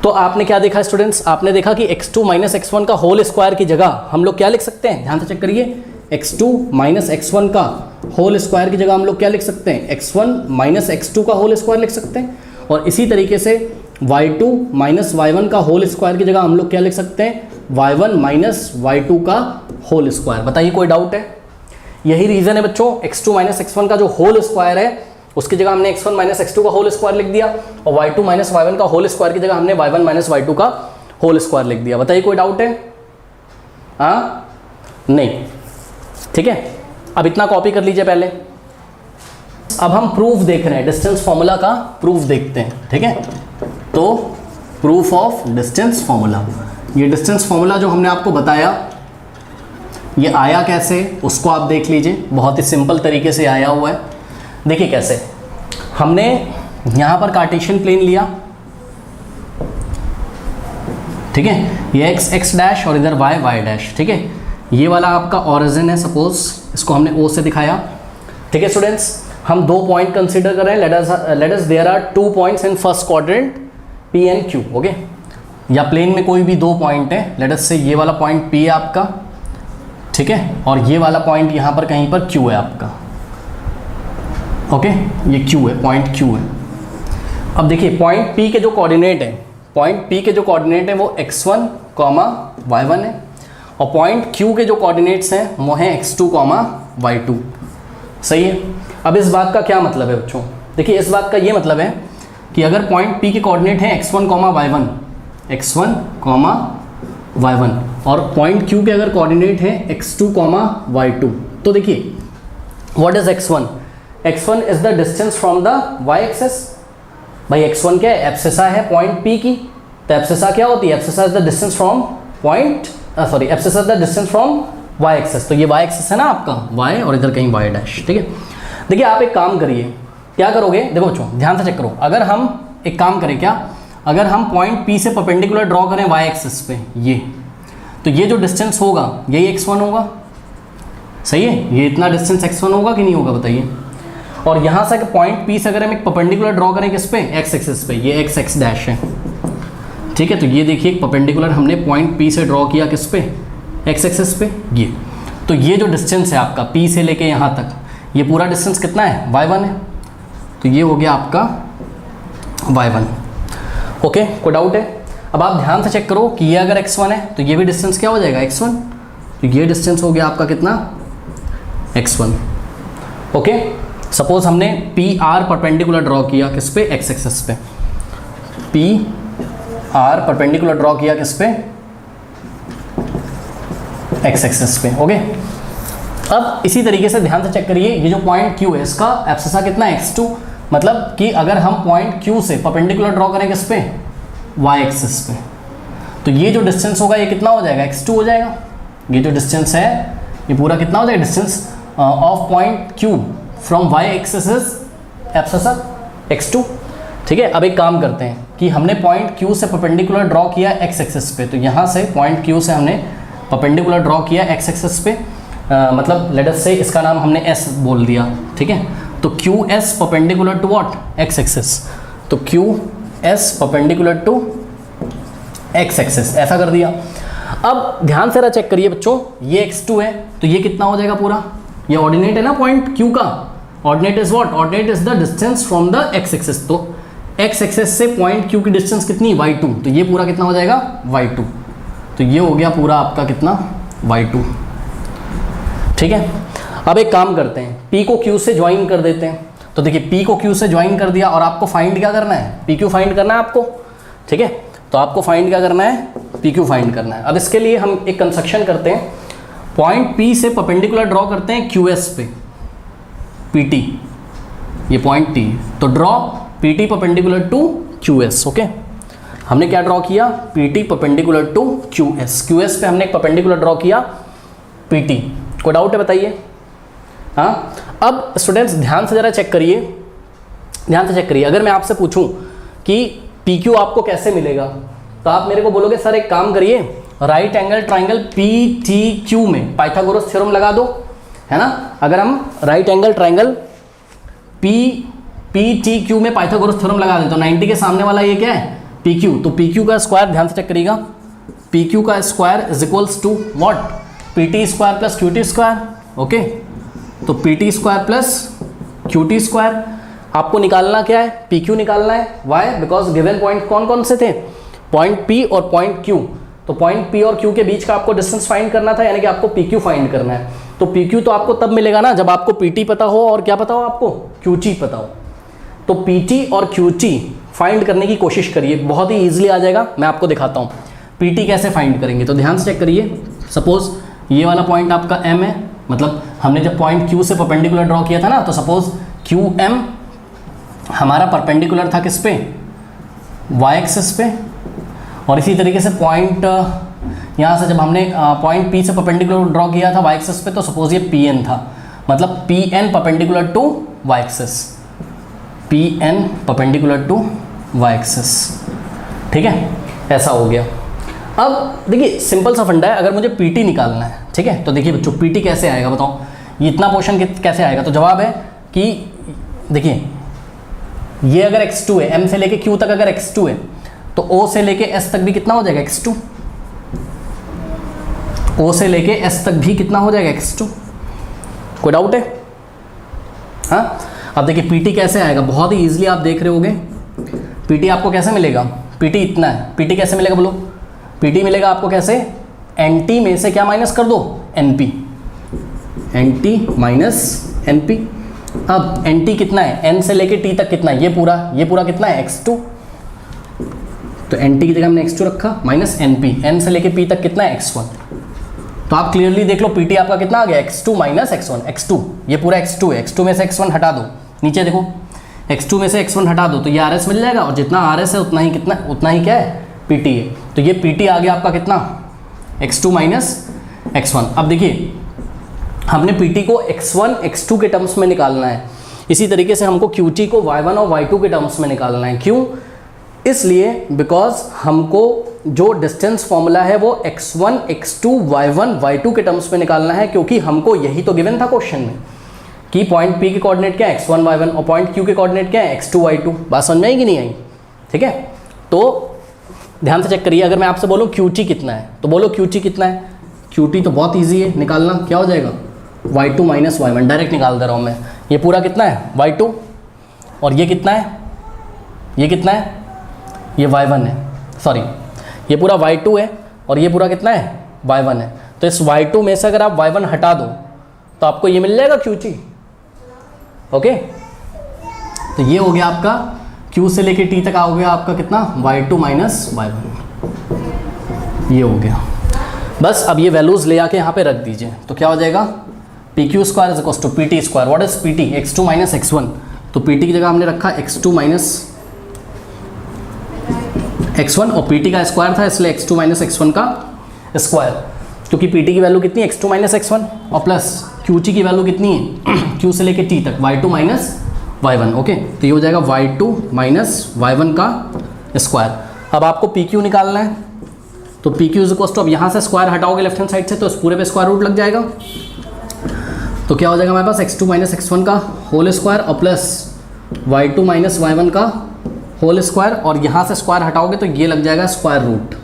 तो आपने क्या देखा स्टूडेंट्स, आपने देखा कि x2 माइनस x1 का होल स्क्वायर की जगह हम लोग क्या लिख सकते हैं, ध्यान से चेक करिए, x2 माइनस x1 का होल स्क्वायर की जगह हम लोग क्या लिख सकते हैं, x1 माइनस x2 का होल स्क्वायर लिख सकते हैं। और इसी तरीके से y2 माइनस y1 का होल स्क्वायर की जगह हम लोग क्या लिख सकते हैं, y1 माइनस y2 का होल स्क्वायर। बताइए कोई डाउट है? यही रीजन है बच्चों, x2 माइनस x1 का जो होल स्क्वायर है उसकी जगह हमने x1 माइनस x2 का होल स्क्वायर लिख दिया, और y2 माइनस y1 का होल स्क्वायर की जगह हमने y1 माइनस y2 का होल स्क्वायर लिख दिया। बताइए कोई डाउट है? हाँ नहीं, ठीक है। अब इतना कॉपी कर लीजिए पहले। अब हम प्रूफ देख रहे हैं, डिस्टेंस फॉर्मूला का प्रूफ देखते हैं। ठीक है, तो प्रूफ ऑफ डिस्टेंस फॉर्मूला, ये डिस्टेंस फॉर्मूला जो हमने आपको बताया ये आया कैसे उसको आप देख लीजिए, बहुत ही सिंपल तरीके से आया हुआ है। देखिए कैसे, हमने यहां पर कार्टेशियन प्लेन लिया, ठीक है, ये x डैश और इधर y डैश। ठीक है, ये वाला आपका ओरिजिन है, सपोज इसको हमने O से दिखाया। ठीक है स्टूडेंट्स, हम 2 पॉइंट कंसीडर कर रहे हैं, let us there are 2 points in first quadrant P and Q। Okay, या प्लेन में कोई भी 2 पॉइंट है, लेट अस से ये वाला पॉइंट P है आपका, ठीक है, और ये वाला पॉइंट यहाँ पर कहीं पर Q है आपका। ओके, ये Q है, पॉइंट Q है। अब देखिए पॉइंट P के जो कोऑर्डिनेट है, पॉइंट P के जो कोऑर्डिनेट है वो x1, y1 है, और पॉइंट Q के जो कोऑर्डिनेट्स हैं वो हैं x2, y2। सही है। अब इस बात का क्या मतलब है बच्चों, देखिए इस बात का ये मतलब है कि अगर पॉइंट P के कोऑर्डिनेट हैं x1, y1 और पॉइंट Q के अगर कोऑर्डिनेट हैं x2, y2, तो देखिए what is x1? x1 is the distance from the y axis. भाई x1 क्या है, एब्सिसा है पॉइंट P की, तो एब्सिसा क्या होती है, abscissa is the distance from point abscissa is the distance from y axis. तो ये y एक्सिस है ना आपका, y और इधर कहीं y डैश। ठीक है, देखिए आप एक काम करिए, क्या करोगे, देखो बच्चों ध्यान से चेक करो, अगर हम एक काम करें, क्या अगर हम पॉइंट P से परपेंडिकुलर ड्रॉ करें y एक्सिस पे ये, तो ये जो डिस्टेंस होगा यही x1 होगा। सही है, ये इतना डिस्टेंस x1 होगा कि नहीं होगा बताइए। और यहाँ से पॉइंट P से अगर हम एक परपेंडिकुलर ड्रॉ करें किस पे, x एक्सिस पे, ये x डैश है। ठीक है, तो ये देखिए एक परपेंडिकुलर हमने पॉइंट P से ड्रॉ किया किस पे, x एक्सिस पे ये। तो ये जो डिस्टेंस है आपका P से लेके यहाँ तक, ये पूरा डिस्टेंस कितना है, y1 है, तो ये हो गया आपका y1। ओके, कोई डाउट है? अब आप ध्यान से चेक करो कि ये अगर x1 है तो ये भी डिस्टेंस क्या हो जाएगा, x1, तो ये डिस्टेंस हो गया आपका कितना, x1। ओके, सपोज हमने PR परपेंडिकुलर ड्रॉ किया किस पे, x एक्सिस पे, PR परपेंडिकुलर ड्रॉ किया किस पे, x एक्सिस पे। ओके, अब इसी तरीके से ध्यान से चेक करिए, ये जो पॉइंट Q है इसका एब्सिसा कितना है, x2, मतलब कि अगर हम पॉइंट Q से परपेंडिकुलर ड्रॉ करें किस पे, y एक्सिस पे, तो ये जो डिस्टेंस होगा ये कितना हो जाएगा, x2 हो जाएगा। ये जो डिस्टेंस है ये पूरा कितना हो जाएगा, distance of point Q from y axis is abscissa x2। ठीक है, अब एक काम करते हैं कि हमने पॉइंट Q से परपेंडिकुलर ड्रॉ किया x एक्सिस पे, तो यहाँ से पॉइंट Q से हमने परपेंडिकुलर ड्रॉ किया x एक्सिस पे, मतलब लेट अस से इसका नाम हमने s बोल दिया। ठीक है, तो QS perpendicular to what, x axis, तो QS perpendicular to x axis, ऐसा कर दिया। अब ध्यान से चेक करिए बच्चों, ये x2 है तो ये कितना हो जाएगा पूरा, ये ऑर्डिनेट है ना पॉइंट Q का, ordinate is what, ordinate is the distance from the x axis, तो x एक्सिस से पॉइंट Q की डिस्टेंस कितनी, y2, तो ये पूरा कितना हो जाएगा, y2, तो ये हो गया पूरा आपका कितना, y2। ठीक है, अब एक काम करते हैं, P को Q से ज्वाइन कर देते हैं। तो देखिए P को Q से ज्वाइन कर दिया और आपको फाइंड क्या करना है, PQ फाइंड करना है आपको। ठीक है, तो आपको फाइंड क्या करना है, PQ फाइंड करना है। अब इसके लिए हम एक कंस्ट्रक्शन करते हैं, पॉइंट P से परपेंडिकुलर ड्रॉ करते हैं QS पे, PT, ये पॉइंट T, तो draw PT perpendicular to QS। Okay, हमने क्या ड्रॉ किया, PT perpendicular to QS, QS पे हमने एक परपेंडिकुलर ड्रॉ किया PT। कोई डाउट है बताइए? हाँ, अब स्टूडेंट्स ध्यान से ज़रा चेक करिए, ध्यान से चेक करिए, अगर मैं आपसे पूछूं कि पी क्यू आपको कैसे मिलेगा? तो आप मेरे को बोलोगे सर एक काम करिए, right angle triangle P T Q में पाइथागोरस थ्योरम लगा दो, है ना। अगर हम right angle triangle P T Q में पाइथागोरस थ्योरम लगा दें तो 90 के सामने वाला ये क्या है? P Q. तो पी क्यू का स्क्वायर ध्यान से चेक करिएगा, पी क्यू का square is equals to what? P T square plus Q T square. Okay, तो P T square plus Q T square. आपको निकालना क्या है? पी क्यू निकालना है। वाई? बिकॉज गिवन पॉइंट कौन कौन से थे? पॉइंट पी और पॉइंट क्यू। तो पॉइंट पी और क्यू के बीच का आपको डिस्टेंस फाइंड करना था, यानी कि आपको पी क्यू फाइंड करना है। तो पी क्यू तो आपको तब मिलेगा ना जब आपको पी टी पता हो और क्या पता हो आपको? क्यू टी पता हो। तो पी टी और क्यू टी फाइंड करने की कोशिश करिए, बहुत ही ईजिली आ जाएगा। मैं आपको दिखाता हूँ पी टी कैसे फाइंड करेंगे। तो ध्यान से चेक करिए, सपोज ये वाला पॉइंट आपका एम है, मतलब हमने जब पॉइंट क्यू से परपेंडिकुलर ड्रॉ किया था ना, तो सपोज क्यू एम हमारा परपेंडिकुलर था किस पे? वाई एक्सिस पे। और इसी तरीके से पॉइंट यहाँ से जब हमने पॉइंट पी से परपेंडिकुलर ड्रॉ किया था वाई एक्सिस पे, तो सपोज ये पी एन था, मतलब P N perpendicular to y axis, P N perpendicular to y axis. ठीक है, ऐसा हो गया। अब देखिए सिंपल सा फंडा है, अगर मुझे पी टी निकालना है, ठीक है, तो देखिए बच्चों पी टी कैसे आएगा बताओ? ये इतना पोर्शन कैसे आएगा? तो जवाब है कि देखिए ये अगर x2 है, m से लेके q तक अगर x2 है, तो o से लेके s तक भी कितना हो जाएगा? x2। o से लेके s तक भी कितना हो जाएगा? x2। कोई डाउट है? हाँ, अब देखिए pt कैसे आएगा? बहुत ही ईजिली आप देख रहे होगे। pt आपको कैसे मिलेगा? pt इतना है, pt कैसे मिलेगा बोलो? pt मिलेगा आपको कैसे? nt में से क्या माइनस कर दो? np, nt minus np। अब nt कितना है? n से लेके t तक कितना है? ये पूरा कितना है? x2। तो nt की जगह हमने x2 रखा, माइनस np, n से लेके p तक कितना है? x1। तो आप क्लियरली देख लो pt आपका कितना आ गया? x2 minus x1। x2 ये पूरा x2 है, x2 में से x1 हटा दो, नीचे देखो x2 में से x1 हटा दो तो ये rs मिल जाएगा, और जितना rs है उतना ही क्या है? pt है। तो ये pt आ गया आपका कितना? x2 minus x1। अब देखिए हमने pt को x1 x2 के टर्म्स में निकालना है, इसी तरीके से हमको qt को y1 और y2 के टर्म्स में निकालना है। क्यों? इसलिए बिकॉज हमको जो डिस्टेंस फॉर्मूला है वो x1 x2 y1 y2 के टर्म्स में निकालना है, क्योंकि हमको यही तो गिवन था क्वेश्चन में कि पॉइंट p के कोऑर्डिनेट क्या है? x1 y1 और पॉइंट q के कोऑर्डिनेट क्या है? x2 y2। बात समझ में आई कि नहीं आई? ठीक है, तो ध्यान से चेक करिए, अगर मैं आपसे बोलूँ qt कितना है तो बोलो qt कितना है? qt तो बहुत ईजी है निकालना, क्या हो जाएगा? y2 माइनस y1, डायरेक्ट निकाल दे रहा हूँ मैं। ये पूरा कितना है? y2, और ये कितना है? ये कितना है? ये y1 है, सॉरी ये पूरा y2 है और ये पूरा कितना है? y1 है। तो इस y2 में से अगर आप y1 हटा दो तो आपको ये मिल जाएगा qt। ओके, तो ये हो गया आपका q से लेके t तक हो गया आपका कितना? y2 minus y1। ये हो गया। बस अब ये वैल्यूज ले आके यहाँ पे रख दीजिए, तो क्या हो जाएगा? P Q square is equals to P T square. What is P T? x2 minus x1। तो पी टी की जगह हमने रखा x2 माइनस x1 और पी टी का स्क्वायर था, इसलिए x2 माइनस x1 का स्क्वायर, क्योंकि पी टी की वैल्यू कितनी है? x2 माइनस x1, और प्लस QT की वैल्यू कितनी है? Q से लेके T तक y2 माइनस y1। ओके, तो ये हो जाएगा y2 माइनस y1 का स्क्वायर। अब आपको PQ निकालना है, तो PQ इज इक्वल्स टू, अब यहाँ से स्क्वायर हटाओगे लेफ्ट हैंड साइड से तो इस पूरे पे स्क्वायर रूट लग जाएगा। तो क्या हो जाएगा हमारे पास? x2 माइनस x1 का होल स्क्वायर और प्लस y2 माइनस y1 का होल स्क्वायर, और यहाँ से स्क्वायर हटाओगे तो ये लग जाएगा स्क्वायर रूट।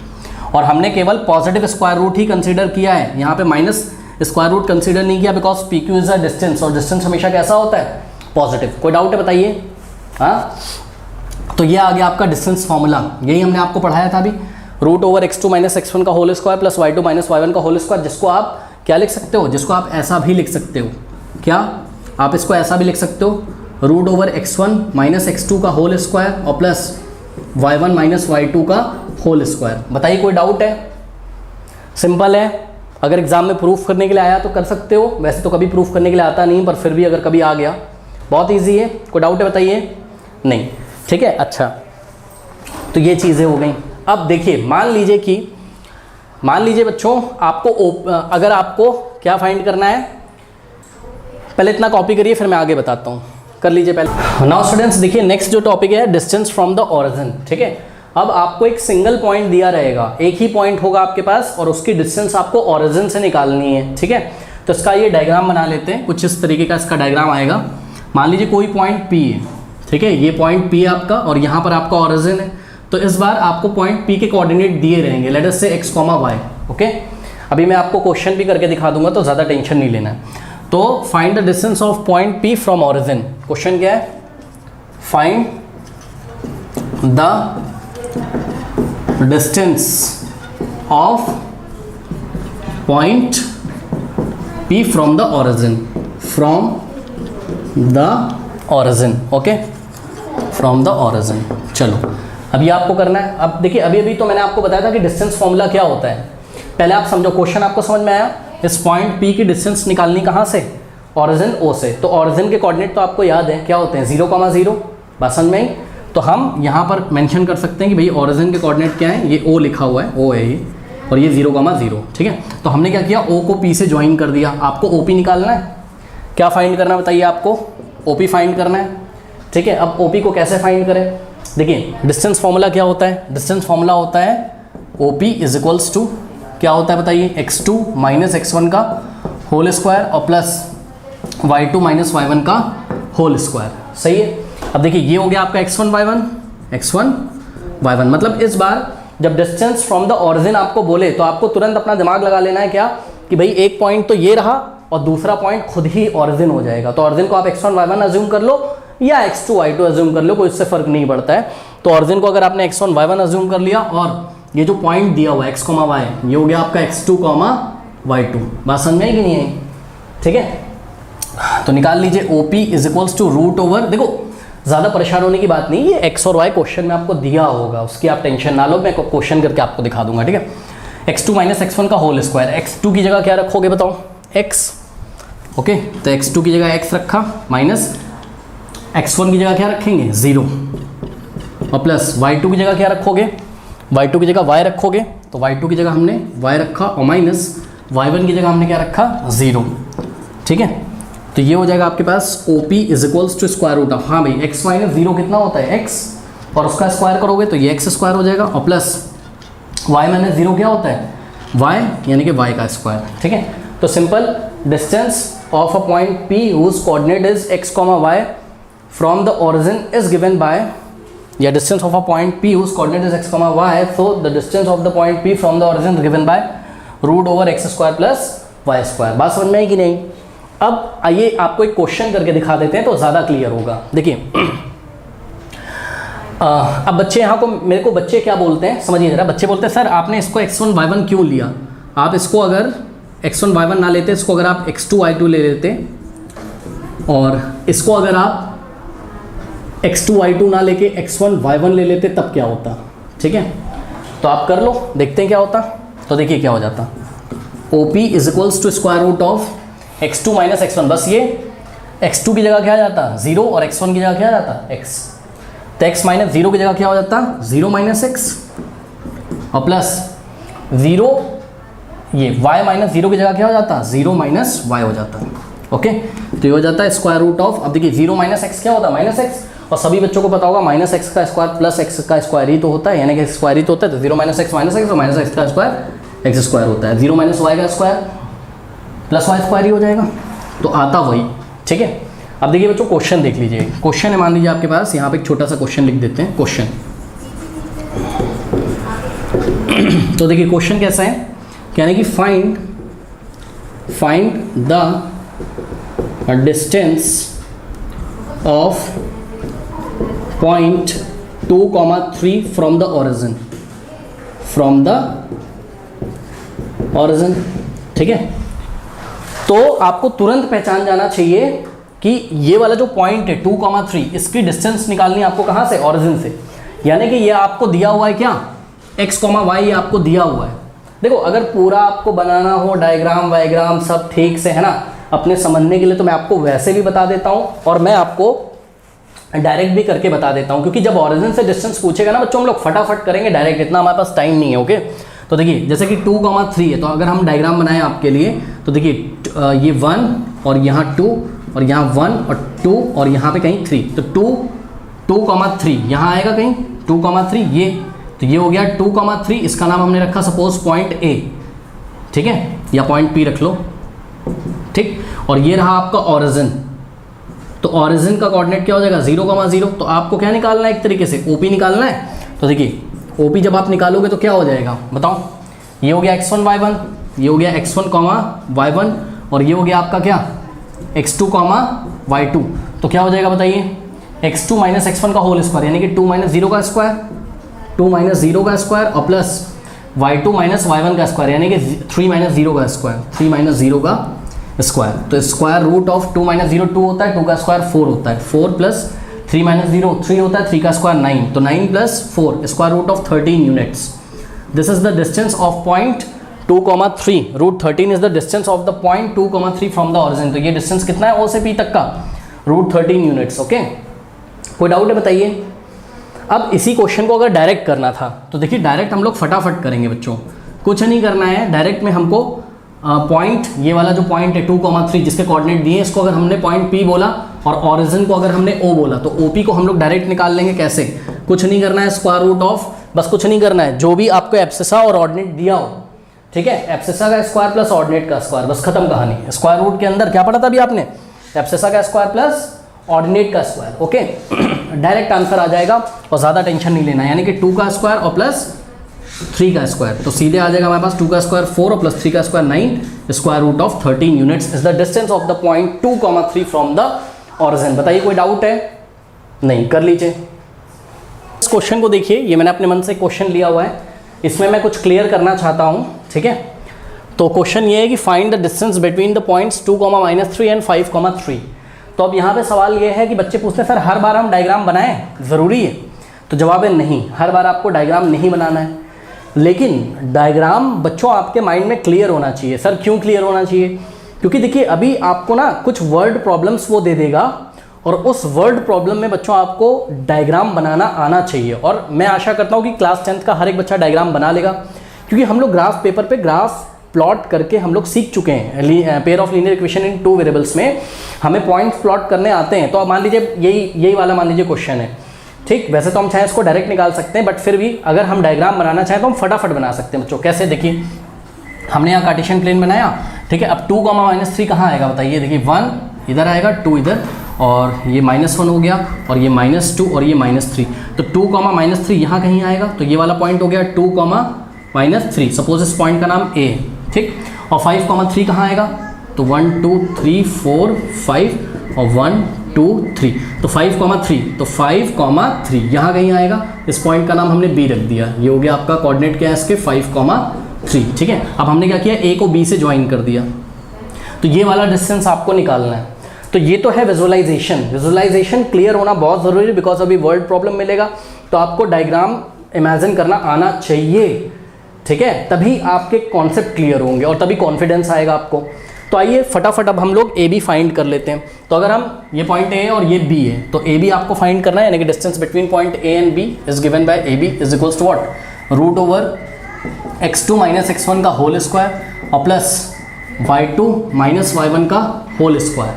और हमने केवल पॉजिटिव स्क्वायर रूट ही कंसीडर किया है, यहाँ पे माइनस स्क्वायर रूट कंसीडर नहीं किया, because P Q is a distance, और डिस्टेंस हमेशा कैसा होता है? पॉजिटिव। कोई डाउट है बताइए? हाँ, तो ये आ गया आपका डिस्टेंस फॉर्मूला, यही हमने आपको पढ़ाया था अभी। Root over x2 minus x1 का whole square plus y2 minus y1 का होल स्क्वायर, जिसको आप क्या लिख सकते हो? जिसको आप ऐसा भी लिख सकते हो। क्या आप इसको ऐसा भी लिख सकते हो? Root over x1 minus x2 का होल स्क्वायर और प्लस y1 माइनस y2 का होल स्क्वायर। बताइए कोई डाउट है? सिंपल है, अगर एग्जाम में प्रूफ करने के लिए आया तो कर सकते हो, वैसे तो कभी प्रूफ करने के लिए आता नहीं, पर फिर भी अगर कभी आ गया, बहुत ईजी है। कोई डाउट है बताइए? नहीं, ठीक है, अच्छा, तो ये चीज़ें हो गई। अब देखिए, मान लीजिए बच्चों आपको अगर आपको क्या फाइंड करना है, पहले इतना कॉपी करिए फिर मैं आगे बताता हूँ, कर लीजिए पहले। नाउ स्टूडेंट्स देखिए, नेक्स्ट जो टॉपिक है डिस्टेंस फ्रॉम द ओरिजिन। ठीक है, अब आपको एक सिंगल पॉइंट दिया रहेगा, एक ही पॉइंट होगा आपके पास और उसकी डिस्टेंस आपको ओरिजिन से निकालनी है, ठीक है। तो इसका ये डायग्राम बना लेते हैं, कुछ इस तरीके का इसका डायग्राम आएगा। मान लीजिए कोई पॉइंट P है, ठीक है, ये पॉइंट P है आपका और यहाँ पर आपका ओरिजिन है। तो इस बार आपको पॉइंट P के कोऑर्डिनेट दिए रहेंगे, लेट अस से x, y, ओके। अभी मैं आपको क्वेश्चन भी करके दिखा दूंगा तो ज़्यादा टेंशन नहीं लेना है। तो find the distance of point P from origin. Question क्या है? Find the distance of point P from the origin, from the origin, okay, from the origin. चलो अभी आपको करना है, अब देखिए अभी तो मैंने आपको बताया था कि डिस्टेंस फॉर्मूला क्या होता है। पहले आप समझो, क्वेश्चन आपको समझ में आया? इस पॉइंट P की डिस्टेंस निकालनी कहाँ से? ओरिजिन O से। तो ओरिजिन के कोऑर्डिनेट तो आपको याद है क्या होते हैं? 0,0। बात समझ में आई? तो हम यहाँ पर मेंशन कर सकते हैं कि भाई ओरिजिन के कोऑर्डिनेट क्या है, ये O लिखा हुआ है, O है ये, और ये 0,0, ठीक है। तो हमने क्या किया, O को P से ज्वाइन कर दिया। आपको OP निकालना है, क्या फाइंड करना बताइए आपको? OP फाइंड करना है, ठीक है। अब OP को कैसे फाइंड करें? देखिए डिस्टेंस फॉर्मूला क्या होता है? डिस्टेंस फॉर्मूला होता है OP इज इक्वल्स टू, क्या होता है बताइए? x2 माइनस x1 का होल स्क्वायर और प्लस y2 माइनस y1 का होल स्क्वायर, सही है। अब देखिए ये हो गया आपका x1 y1, मतलब इस बार जब डिस्टेंस फ्रॉम द ओरिजिन आपको बोले तो आपको तुरंत अपना दिमाग लगा लेना है क्या, कि भाई एक पॉइंट तो ये रहा और दूसरा पॉइंट खुद ही ओरिजिन हो जाएगा। तो ओरिजिन को आप x1 y1 अज्यूम कर लो या x2 y2 अज्यूम कर लो, कोई इससे फर्क नहीं पड़ता है। तो ओरिजिन को अगर आपने x1 y1 अज्यूम कर लिया और ये जो पॉइंट दिया हुआ है x, y, ये हो गया आपका x2, y2। बात समझ में आई कि नहीं आई? ठीक है, तो निकाल लीजिए OP is equals to root over, देखो ज़्यादा परेशान होने की बात नहीं, ये x और y क्वेश्चन में आपको दिया होगा, उसकी आप टेंशन ना लो, मैं क्वेश्चन करके आपको दिखा दूंगा, ठीक है। x2 माइनस x1 का होल स्क्वायर, x2 की जगह क्या रखोगे बताओ? x, okay. तो x2 की जगह x रखा, माइनस x1 की जगह क्या रखेंगे? 0, और प्लस y2 की जगह क्या रखोगे? y2 की जगह y रखोगे, तो y2 की जगह हमने y रखा, और माइनस y1 की जगह हमने क्या रखा? 0, ठीक है। तो ये हो जाएगा आपके पास OP is equals to square root of, हाँ भाई x माइनस 0 कितना होता है? x, और उसका स्क्वायर करोगे तो ये x स्क्वायर हो जाएगा, और प्लस y माइनस 0 क्या होता है? y, यानी कि y का स्क्वायर, ठीक है। तो simple distance of a point P whose coordinate is x, y from the origin is given by, या distance of a point P whose coordinate is x, y, so the distance of the point P from the origin is given by root over x square plus y square. बात समझ में आई कि नहीं? अब आइए आपको एक क्वेश्चन करके दिखा देते हैं तो ज़्यादा क्लियर होगा। देखिए अब बच्चे यहाँ को, मेरे को बच्चे क्या बोलते हैं समझिए जरा। बच्चे बोलते हैं सर आपने इसको x1 y1 क्यों लिया? आप इसको अगर x1 y1 ना लेते, इसको अगर आप x2 y2 ले लेते, और इसको अगर आप x2 y2 ना लेके x1 y1 ले लेते, तब क्या होता? ठीक है, तो आप कर लो, देखते हैं क्या होता। तो देखिए क्या हो जाता, OP is equals to square root of x2 minus x1, बस ये x2 की जगह क्या आ जाता? 0, और x1 की जगह क्या आ जाता? x। तो x माइनस 0 की जगह क्या हो जाता? 0 माइनस x, और प्लस 0, ये y माइनस 0 की जगह क्या हो जाता? 0 माइनस y हो जाता है, ओके। तो ये हो जाता है स्क्वायर रूट ऑफ, अब देखिए 0 माइनस x क्या होता है? माइनस x, और सभी बच्चों को पता होगा माइनस x का स्क्वायर प्लस x का स्क्वायर ही तो होता है, यानी कि स्क्वायर ही तो होता है। तो 0 माइनस x और माइनस x का स्क्वायर x स्क्वायर होता है, 0 माइनस y का स्क्वायर प्लस y स्क्वायर ही हो जाएगा, तो आता वही, ठीक है। अब देखिए बच्चों क्वेश्चन देख लीजिए, क्वेश्चन है मान लीजिए आपके पास, यहाँ पे एक छोटा सा क्वेश्चन लिख देते हैं, क्वेश्चन। तो देखिए क्वेश्चन कैसा है, यानी कि find the distance of point 2, 3 from the origin, ठीक है। तो आपको तुरंत पहचान जाना चाहिए कि ये वाला जो पॉइंट है 2, 3, इसकी डिस्टेंस निकालनी आपको कहाँ से? ओरिजिन से। यानी कि ये आपको दिया हुआ है क्या? x, y, ये आपको दिया हुआ है। देखो अगर पूरा आपको बनाना हो डायग्राम वायग्राम सब ठीक से, है ना, अपने समझने के लिए, तो मैं आपको वैसे भी बता देता हूँ और मैं आपको डायरेक्ट भी करके बता देता हूँ, क्योंकि जब ओरिजिन से डिस्टेंस पूछेगा ना बच्चों, हम लोग फटाफट करेंगे डायरेक्ट, इतना हमारे पास टाइम नहीं है, ओके। तो देखिए जैसे कि 2, 3 है, तो अगर हम डायग्राम बनाएं आपके लिए, तो देखिए ये 1 और यहाँ 2 और यहाँ 1 और 2 और यहाँ पे कहीं 3, तो 2, 3 यहाँ आएगा कहीं 2, 3, तो ये हो गया 2,3, इसका नाम हमने रखा सपोज पॉइंट ए, ठीक है, या पॉइंट पी रख लो, ठीक। और ये रहा आपका ऑरिजिन, तो ऑरिजिन का कोऑर्डिनेट क्या हो जाएगा 0,0। तो आपको क्या निकालना है, एक तरीके से ओपी निकालना है। तो देखिए ओपी जब आप निकालोगे तो क्या हो जाएगा बताओ, ये हो गया x1 y1, ये हो गया x1 y1, और ये हो गया आपका क्या x2 y2। तो क्या हो जाएगा बताइए, x2 माइनस x1 का होल स्क्वायर, यानी कि 2 माइनस 0 का स्क्वायर, 2 माइनस 0 का स्क्वायर, और प्लस y2 माइनस y1 का स्क्वायर, यानी कि 3 माइनस 0 का स्क्वायर, 3 माइनस 0 का स्क्वायर। तो स्क्वायर रूट ऑफ 2 माइनस 0 2 होता है, 2 का स्क्वायर 4 होता है, 4 प्लस 3 माइनस 0 3 होता है, 3 का स्क्वायर 9, तो 9 plus 4 square root of 13 units. This is the distance of point 2,3, root 13 is the distance of the point 2,3 from the origin. तो ये डिस्टेंस कितना है ओ से पी तक का, रूट 13 यूनिट्स। ओके, कोई डाउट है बताइए। अब इसी क्वेश्चन को अगर डायरेक्ट करना था तो देखिए डायरेक्ट हम लोग फटाफट करेंगे बच्चों, कुछ नहीं करना है। डायरेक्ट में हमको पॉइंट, ये वाला जो पॉइंट है 2,3 जिसके कोऑर्डिनेट दिए, इसको अगर हमने पॉइंट P बोला और ऑरिजिन को अगर हमने O बोला, तो OP को हम लोग डायरेक्ट निकाल लेंगे। कैसे, कुछ नहीं करना है, स्क्वायर रूट ऑफ, बस कुछ नहीं करना है, जो भी आपको एब्सिसा और ऑर्डिनेट दिया हो, ठीक है, एब्सिसा का स्क्वायर प्लस ऑर्डिनेट का स्क्वायर, बस खत्म कहानी। स्क्वायर रूट के अंदर क्या पढ़ा था अभी आपने, एब्सिसा का स्क्वायर प्लस ऑर्डिनेट का स्क्वायर। ओके, डायरेक्ट आंसर आ जाएगा और ज़्यादा टेंशन नहीं लेना है, यानी कि 2 का स्क्वायर और प्लस 3 का स्क्वायर, तो सीधे आ जाएगा हमारे पास 2 का स्क्वायर 4 और प्लस 3 का square 9, square root of 13 units is the distance of the point 2,3 from the origin. बताइए कोई डाउट है? नहीं, कर लीजिए। इस क्वेश्चन को देखिए, ये मैंने अपने मन से क्वेश्चन लिया हुआ है, इसमें मैं कुछ क्लियर करना चाहता हूँ, ठीक है। तो क्वेश्चन ये है कि find the distance between the points 2,-3 and 5,3। तो अब यहाँ पे सवाल ये है कि बच्चे पूछते हैं सर हर बार हम डायग्राम बनाएं, ज़रूरी है? तो जवाब है नहीं, हर बार आपको डायग्राम नहीं बनाना है, लेकिन डायग्राम बच्चों आपके माइंड में क्लियर होना चाहिए। सर क्यों क्लियर होना चाहिए? क्योंकि देखिए अभी आपको ना कुछ वर्ड प्रॉब्लम्स वो दे देगा और उस वर्ड प्रॉब्लम में बच्चों आपको डायग्राम बनाना आना चाहिए, और मैं आशा करता हूँ कि क्लास 10th का हर एक बच्चा डायग्राम बना लेगा, क्योंकि हम लोग ग्राफ पेपर पे ग्राफ प्लॉट करके हम लोग सीख चुके हैं। Pair of linear equation in 2 variables में हमें पॉइंट्स प्लॉट करने आते हैं। तो अब मान लीजिए यही वाला मान लीजिए क्वेश्चन है, ठीक। वैसे तो हम चाहे इसको डायरेक्ट निकाल सकते हैं, बट फिर भी अगर हम डायग्राम बनाना चाहें तो हम फटाफट बना सकते हैं बच्चों। कैसे, देखिए हमने यहाँ कार्टेशियन प्लेन बनाया, ठीक है। अब 2,-3 कहाँ आएगा बताइए, देखिए 1 इधर आएगा, 2 इधर, और ये -1 हो गया, और ये -2 और ये -3, तो 2,-3 यहाँ कहीं आएगा, तो ये वाला पॉइंट हो गया 2,-3। सपोज इस पॉइंट का नाम A, ठीक। और 5,3 कहाँ आएगा, तो 1 2 3 4 5 और 1 2 3, तो 5,3, तो 5,3 यहाँ कहीं आएगा, इस पॉइंट का नाम हमने B रख दिया। ये हो गया आपका कोऑर्डिनेट क्या है इसके 5,3, ठीक है। अब हमने क्या किया, A को B से ज्वाइन कर दिया, तो ये वाला डिस्टेंस आपको निकालना है। तो ये तो है विजुअलाइजेशन क्लियर होना बहुत ज़रूरी है, बिकॉज अभी वर्ड प्रॉब्लम मिलेगा, तो आपको डायग्राम इमेजिन करना आना चाहिए, ठीक है, तभी आपके कॉन्सेप्ट क्लियर होंगे और तभी कॉन्फिडेंस आएगा आपको। तो आइए फटाफट अब हम लोग ए बी फाइंड कर लेते हैं। तो अगर हम ये पॉइंट ए है और ये बी है, तो ए बी आपको फाइंड करना है, यानी कि distance between point A and B is given by A B is equals to what, root over x2 minus x1 का होल स्क्वायर और प्लस y2 माइनस y1 का होल स्क्वायर,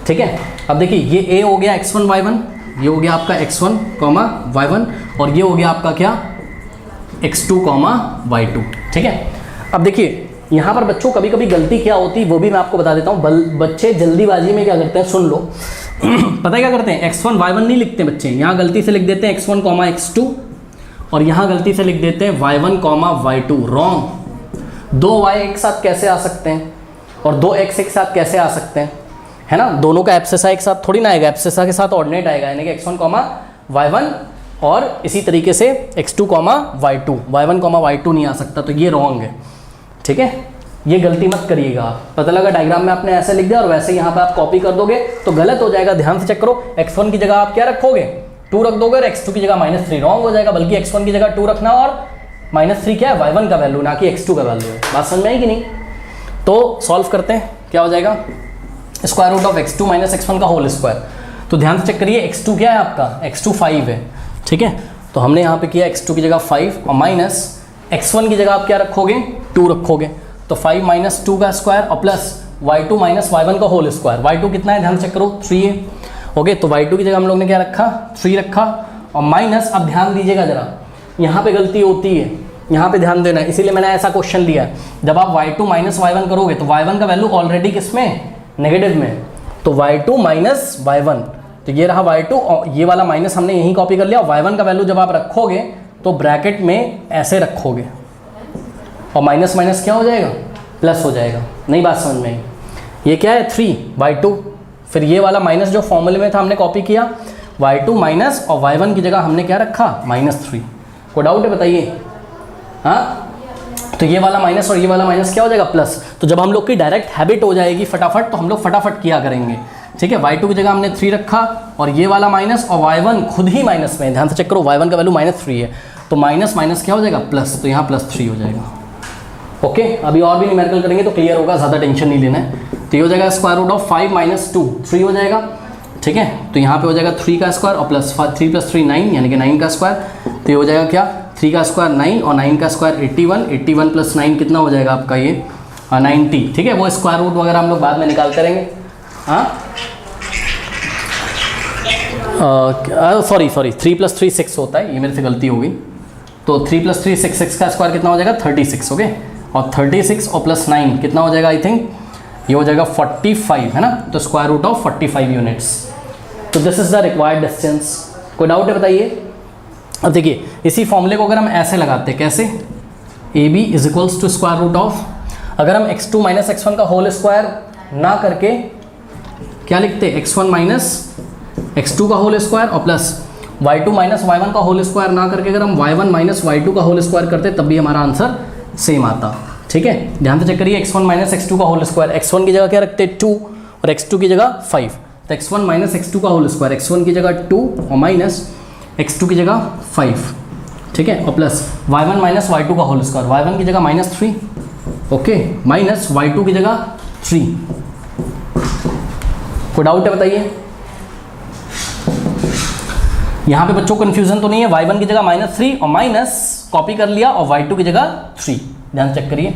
ठीक है। अब देखिए ये a हो गया x1 y1, ये हो गया आपका x1 y1, और ये हो गया आपका क्या x2 y2, ठीक है। अब देखिए यहाँ पर बच्चों कभी कभी गलती क्या होती है वो भी मैं आपको बता देता हूँ। बच्चे जल्दीबाजी में क्या करते हैं, सुन लो पता है क्या करते हैं, x1 y1 नहीं लिखते बच्चे, यहाँ गलती से लिख देते हैं x1 x2, और यहाँ गलती से लिख देते हैं y1 y2। रॉन्ग। 2 y एक साथ कैसे आ सकते हैं और 2 x एक साथ कैसे आ सकते हैं, है ना। दोनों का एब्सिसा एक साथ थोड़ी ना आएगा, एब्सिसा के साथ ऑर्डिनेट आएगा, यानी कि x1 y1, और इसी तरीके से x2 y2, y1 y2 नहीं आ सकता, तो ये रॉन्ग है, ठीक है। ये गलती मत करिएगा। पता लगा डायग्राम में आपने ऐसे लिख दिया और वैसे यहाँ पे आप कॉपी कर दोगे तो गलत हो जाएगा। ध्यान से चेक करो, x1 की जगह आप क्या रखोगे, 2 रख दोगे, और x2 की जगह -3, रॉन्ग हो जाएगा। बल्कि x1 की जगह 2 रखना, और -3 क्या है, y1 का वैल्यू, ना कि x2 का वैल्यू है। बात समझ में आई कि नहीं? तो सॉल्व करते हैं, क्या हो जाएगा, square root of x2 minus x1 का होल स्क्वायर। तो ध्यान से चेक करिए, x2 क्या है आपका, x2 5 है, ठीक है। तो हमने यहाँ पे किया x2 की जगह 5 और माइनस x1 की जगह आप क्या रखोगे, 2 रखोगे, तो 5 माइनस 2 का स्क्वायर और प्लस y2 माइनस y1 का होल स्क्वायर। y2 कितना है, ध्यान चेक करो, 3 है, ओके। तो y2 की जगह हम लोग ने क्या रखा, 3 रखा, और माइनस, अब ध्यान दीजिएगा जरा, यहाँ पे गलती होती है, यहाँ पे ध्यान देना है, इसीलिए मैंने ऐसा क्वेश्चन लिया है। जब आप y2 माइनस y1 करोगे तो y1 का वैल्यू ऑलरेडी किस में, नेगेटिव में, तो y2 माइनस y1, तो ये रहा y2 और ये वाला माइनस हमने यहीं कॉपी कर लिया। y1 का वैल्यू जब आप रखोगे तो ब्रैकेट में ऐसे रखोगे और माइनस माइनस क्या हो जाएगा, प्लस हो जाएगा। नई बात समझ में आई? ये क्या है 3y2, फिर ये वाला माइनस जो फॉर्मूले में था हमने कॉपी किया, y2 माइनस और y1 की जगह हमने क्या रखा, -3। कोई डाउट है बताइए? हाँ, तो ये वाला माइनस और ये वाला माइनस क्या हो जाएगा, प्लस। तो जब हम लोग की डायरेक्ट हैबिट हो जाएगी फटाफट, तो हम लोग फटाफट किया करेंगे, ठीक है। y2 की जगह हमने 3 रखा और ये वाला माइनस और y1 खुद ही माइनस में, ध्यान से चेक करो, y1 का वैल्यू -3 है, तो माइनस माइनस क्या हो जाएगा, प्लस, तो यहाँ +3 हो जाएगा। ओके, अभी और भी न्यूमेरिकल करेंगे तो क्लियर होगा, ज़्यादा टेंशन नहीं लेना है। तो ये हो जाएगा स्क्वायर रूट ऑफ 5 - 2 3 हो जाएगा, ठीक है। तो यहाँ पे हो जाएगा 3 का स्क्वायर और प्लस 3 + 3 9, यानी कि 9 का स्क्वायर। तो ये हो जाएगा क्या, 3 का स्क्वायर 9 और 9 का स्क्वायर 81, 81 + 9 कितना हो जाएगा आपका ये 90, ठीक है। वो स्क्वायर रूट वगैरह हम लोग बाद में निकालते रहेंगे। हाँ, सॉरी 3 + 3 6 होता है, ये मेरे से गलती हो गई। तो 3 + 3 6, 6 का स्क्वायर कितना हो जाएगा 36, ओके। और 36 और प्लस 9 कितना हो जाएगा, आई थिंक ये हो जाएगा 45, है ना। तो स्क्वायर रूट ऑफ 45 यूनिट्स। तो this is the required distance. कोई डाउट है बताइए? अब देखिए इसी फॉर्मूले को अगर हम ऐसे लगाते, कैसे, AB = स्क्वायर रूट ऑफ, अगर हम x2 - x1 का होल स्क्वायर ना करके क्या लिखते, x1 - x2 का होल स्क्वायर और प्लस y2 - y1 का होल स्क्वायर ना करके अगर हम y1 - y2 का होल स्क्वायर करते, तब भी हमारा आंसर सेम आता, ठीक है। ध्यान से चेक करिए, x1 - x2 का होल स्क्वायर, x1 की जगह क्या रखते हैं 2 और x2 की जगह 5, तो x1 - x2 का होल स्क्वायर, x1 की जगह 2 और माइनस x2 की जगह 5, ठीक है, और प्लस y1 - y2 का होल स्क्वायर, y1 की जगह -3, ओके, माइनस y2 की जगह 3। कोई डाउट है बताइए? यहाँ पे बच्चों कंफ्यूजन तो नहीं है, y1 की जगह -3 और माइनस कॉपी कर लिया और y2 की जगह 3, ध्यान चेक करिए,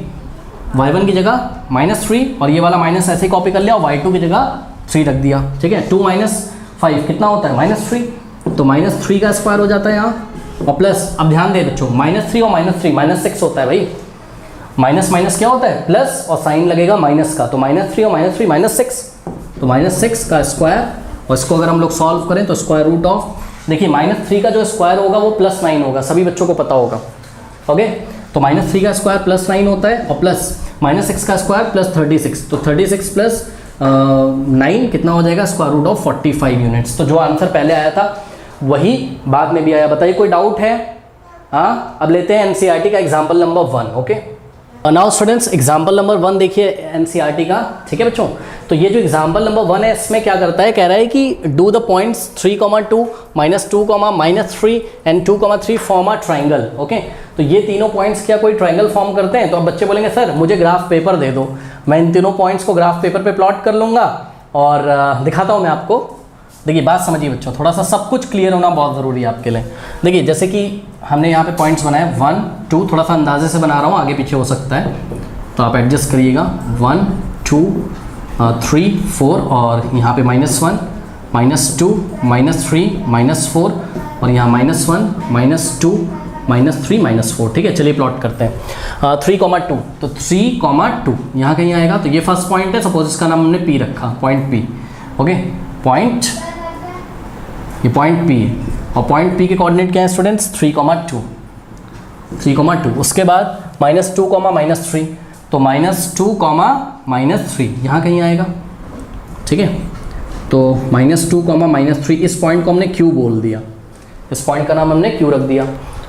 y1 की जगह -3 और ये वाला माइनस ऐसे ही कॉपी कर लिया और y2 की जगह 3 रख दिया, ठीक है। 2 - 5 कितना होता है, -3, तो -3 का स्क्वायर हो जाता है यहाँ और प्लस, अब ध्यान दे बच्चों, -3 और -3 -6 होता है भाई, माइनस माइनस क्या होता है, प्लस, और साइन लगेगा माइनस का, तो -3 और -3 -6, तो -6 का स्क्वायर, और इसको अगर हम लोग सॉल्व करें तो स्क्वायर रूट ऑफ, देखिए -3 का जो स्क्वायर होगा वो +9 होगा, सभी बच्चों को पता होगा, ओके। तो -3 का स्क्वायर +9 होता है और प्लस -6 का स्क्वायर +36, तो 36 + 9 कितना हो जाएगा, स्क्वायर रूट ऑफ 45 यूनिट्स। तो जो आंसर पहले आया था वही बाद में भी आया। बताइए कोई डाउट है? हाँ, अब लेते हैं NCERT का example number 1, okay. Now students, example number 1 देखिए NCERT का, ठीक है बच्चों। तो ये जो एग्जाम्पल नंबर 1 है, इसमें क्या करता है, कह रहा है कि do the points 3, 2, -2, -3 and 2, 3 form a triangle, okay. तो ये तीनों पॉइंट्स क्या कोई ट्राइंगल फॉर्म करते हैं? तो अब बच्चे बोलेंगे सर मुझे ग्राफ पेपर दे दो, मैं इन तीनों पॉइंट्स को ग्राफ पेपर पे प्लॉट कर लूँगा और दिखाता हूँ मैं आपको। देखिए बात समझिए बच्चों, थोड़ा सा सब कुछ क्लियर होना बहुत ज़रूरी है आपके लिए। देखिए जैसे कि हमने यहाँ पे पॉइंट्स बनाए 1, 2, थोड़ा सा अंदाजे से बना रहा हूँ, आगे पीछे हो सकता है तो आप एडजस्ट करिएगा। 1, 2, 3, 4 और यहाँ पे -1, -2, -3, -4 और यहाँ -1, -2, -3, -4, ठीक है। चलिए प्लॉट करते हैं 3, 2, तो 3, 2 यहाँ कहीं आएगा, तो ये फर्स्ट पॉइंट है, सपोज इसका नाम हमने P रखा, पॉइंट P, ओके। पॉइंट, ये पॉइंट P है और पॉइंट P के कोऑर्डिनेट क्या है स्टूडेंट्स, 3, 2, 3, 2। उसके बाद -2, -3, तो -2, -3 यहाँ कहीं आएगा, ठीक है। तो -2, -3, इस पॉइंट को हमने Q बोल दिया, इस पॉइंट का नाम हमने Q रख दिया।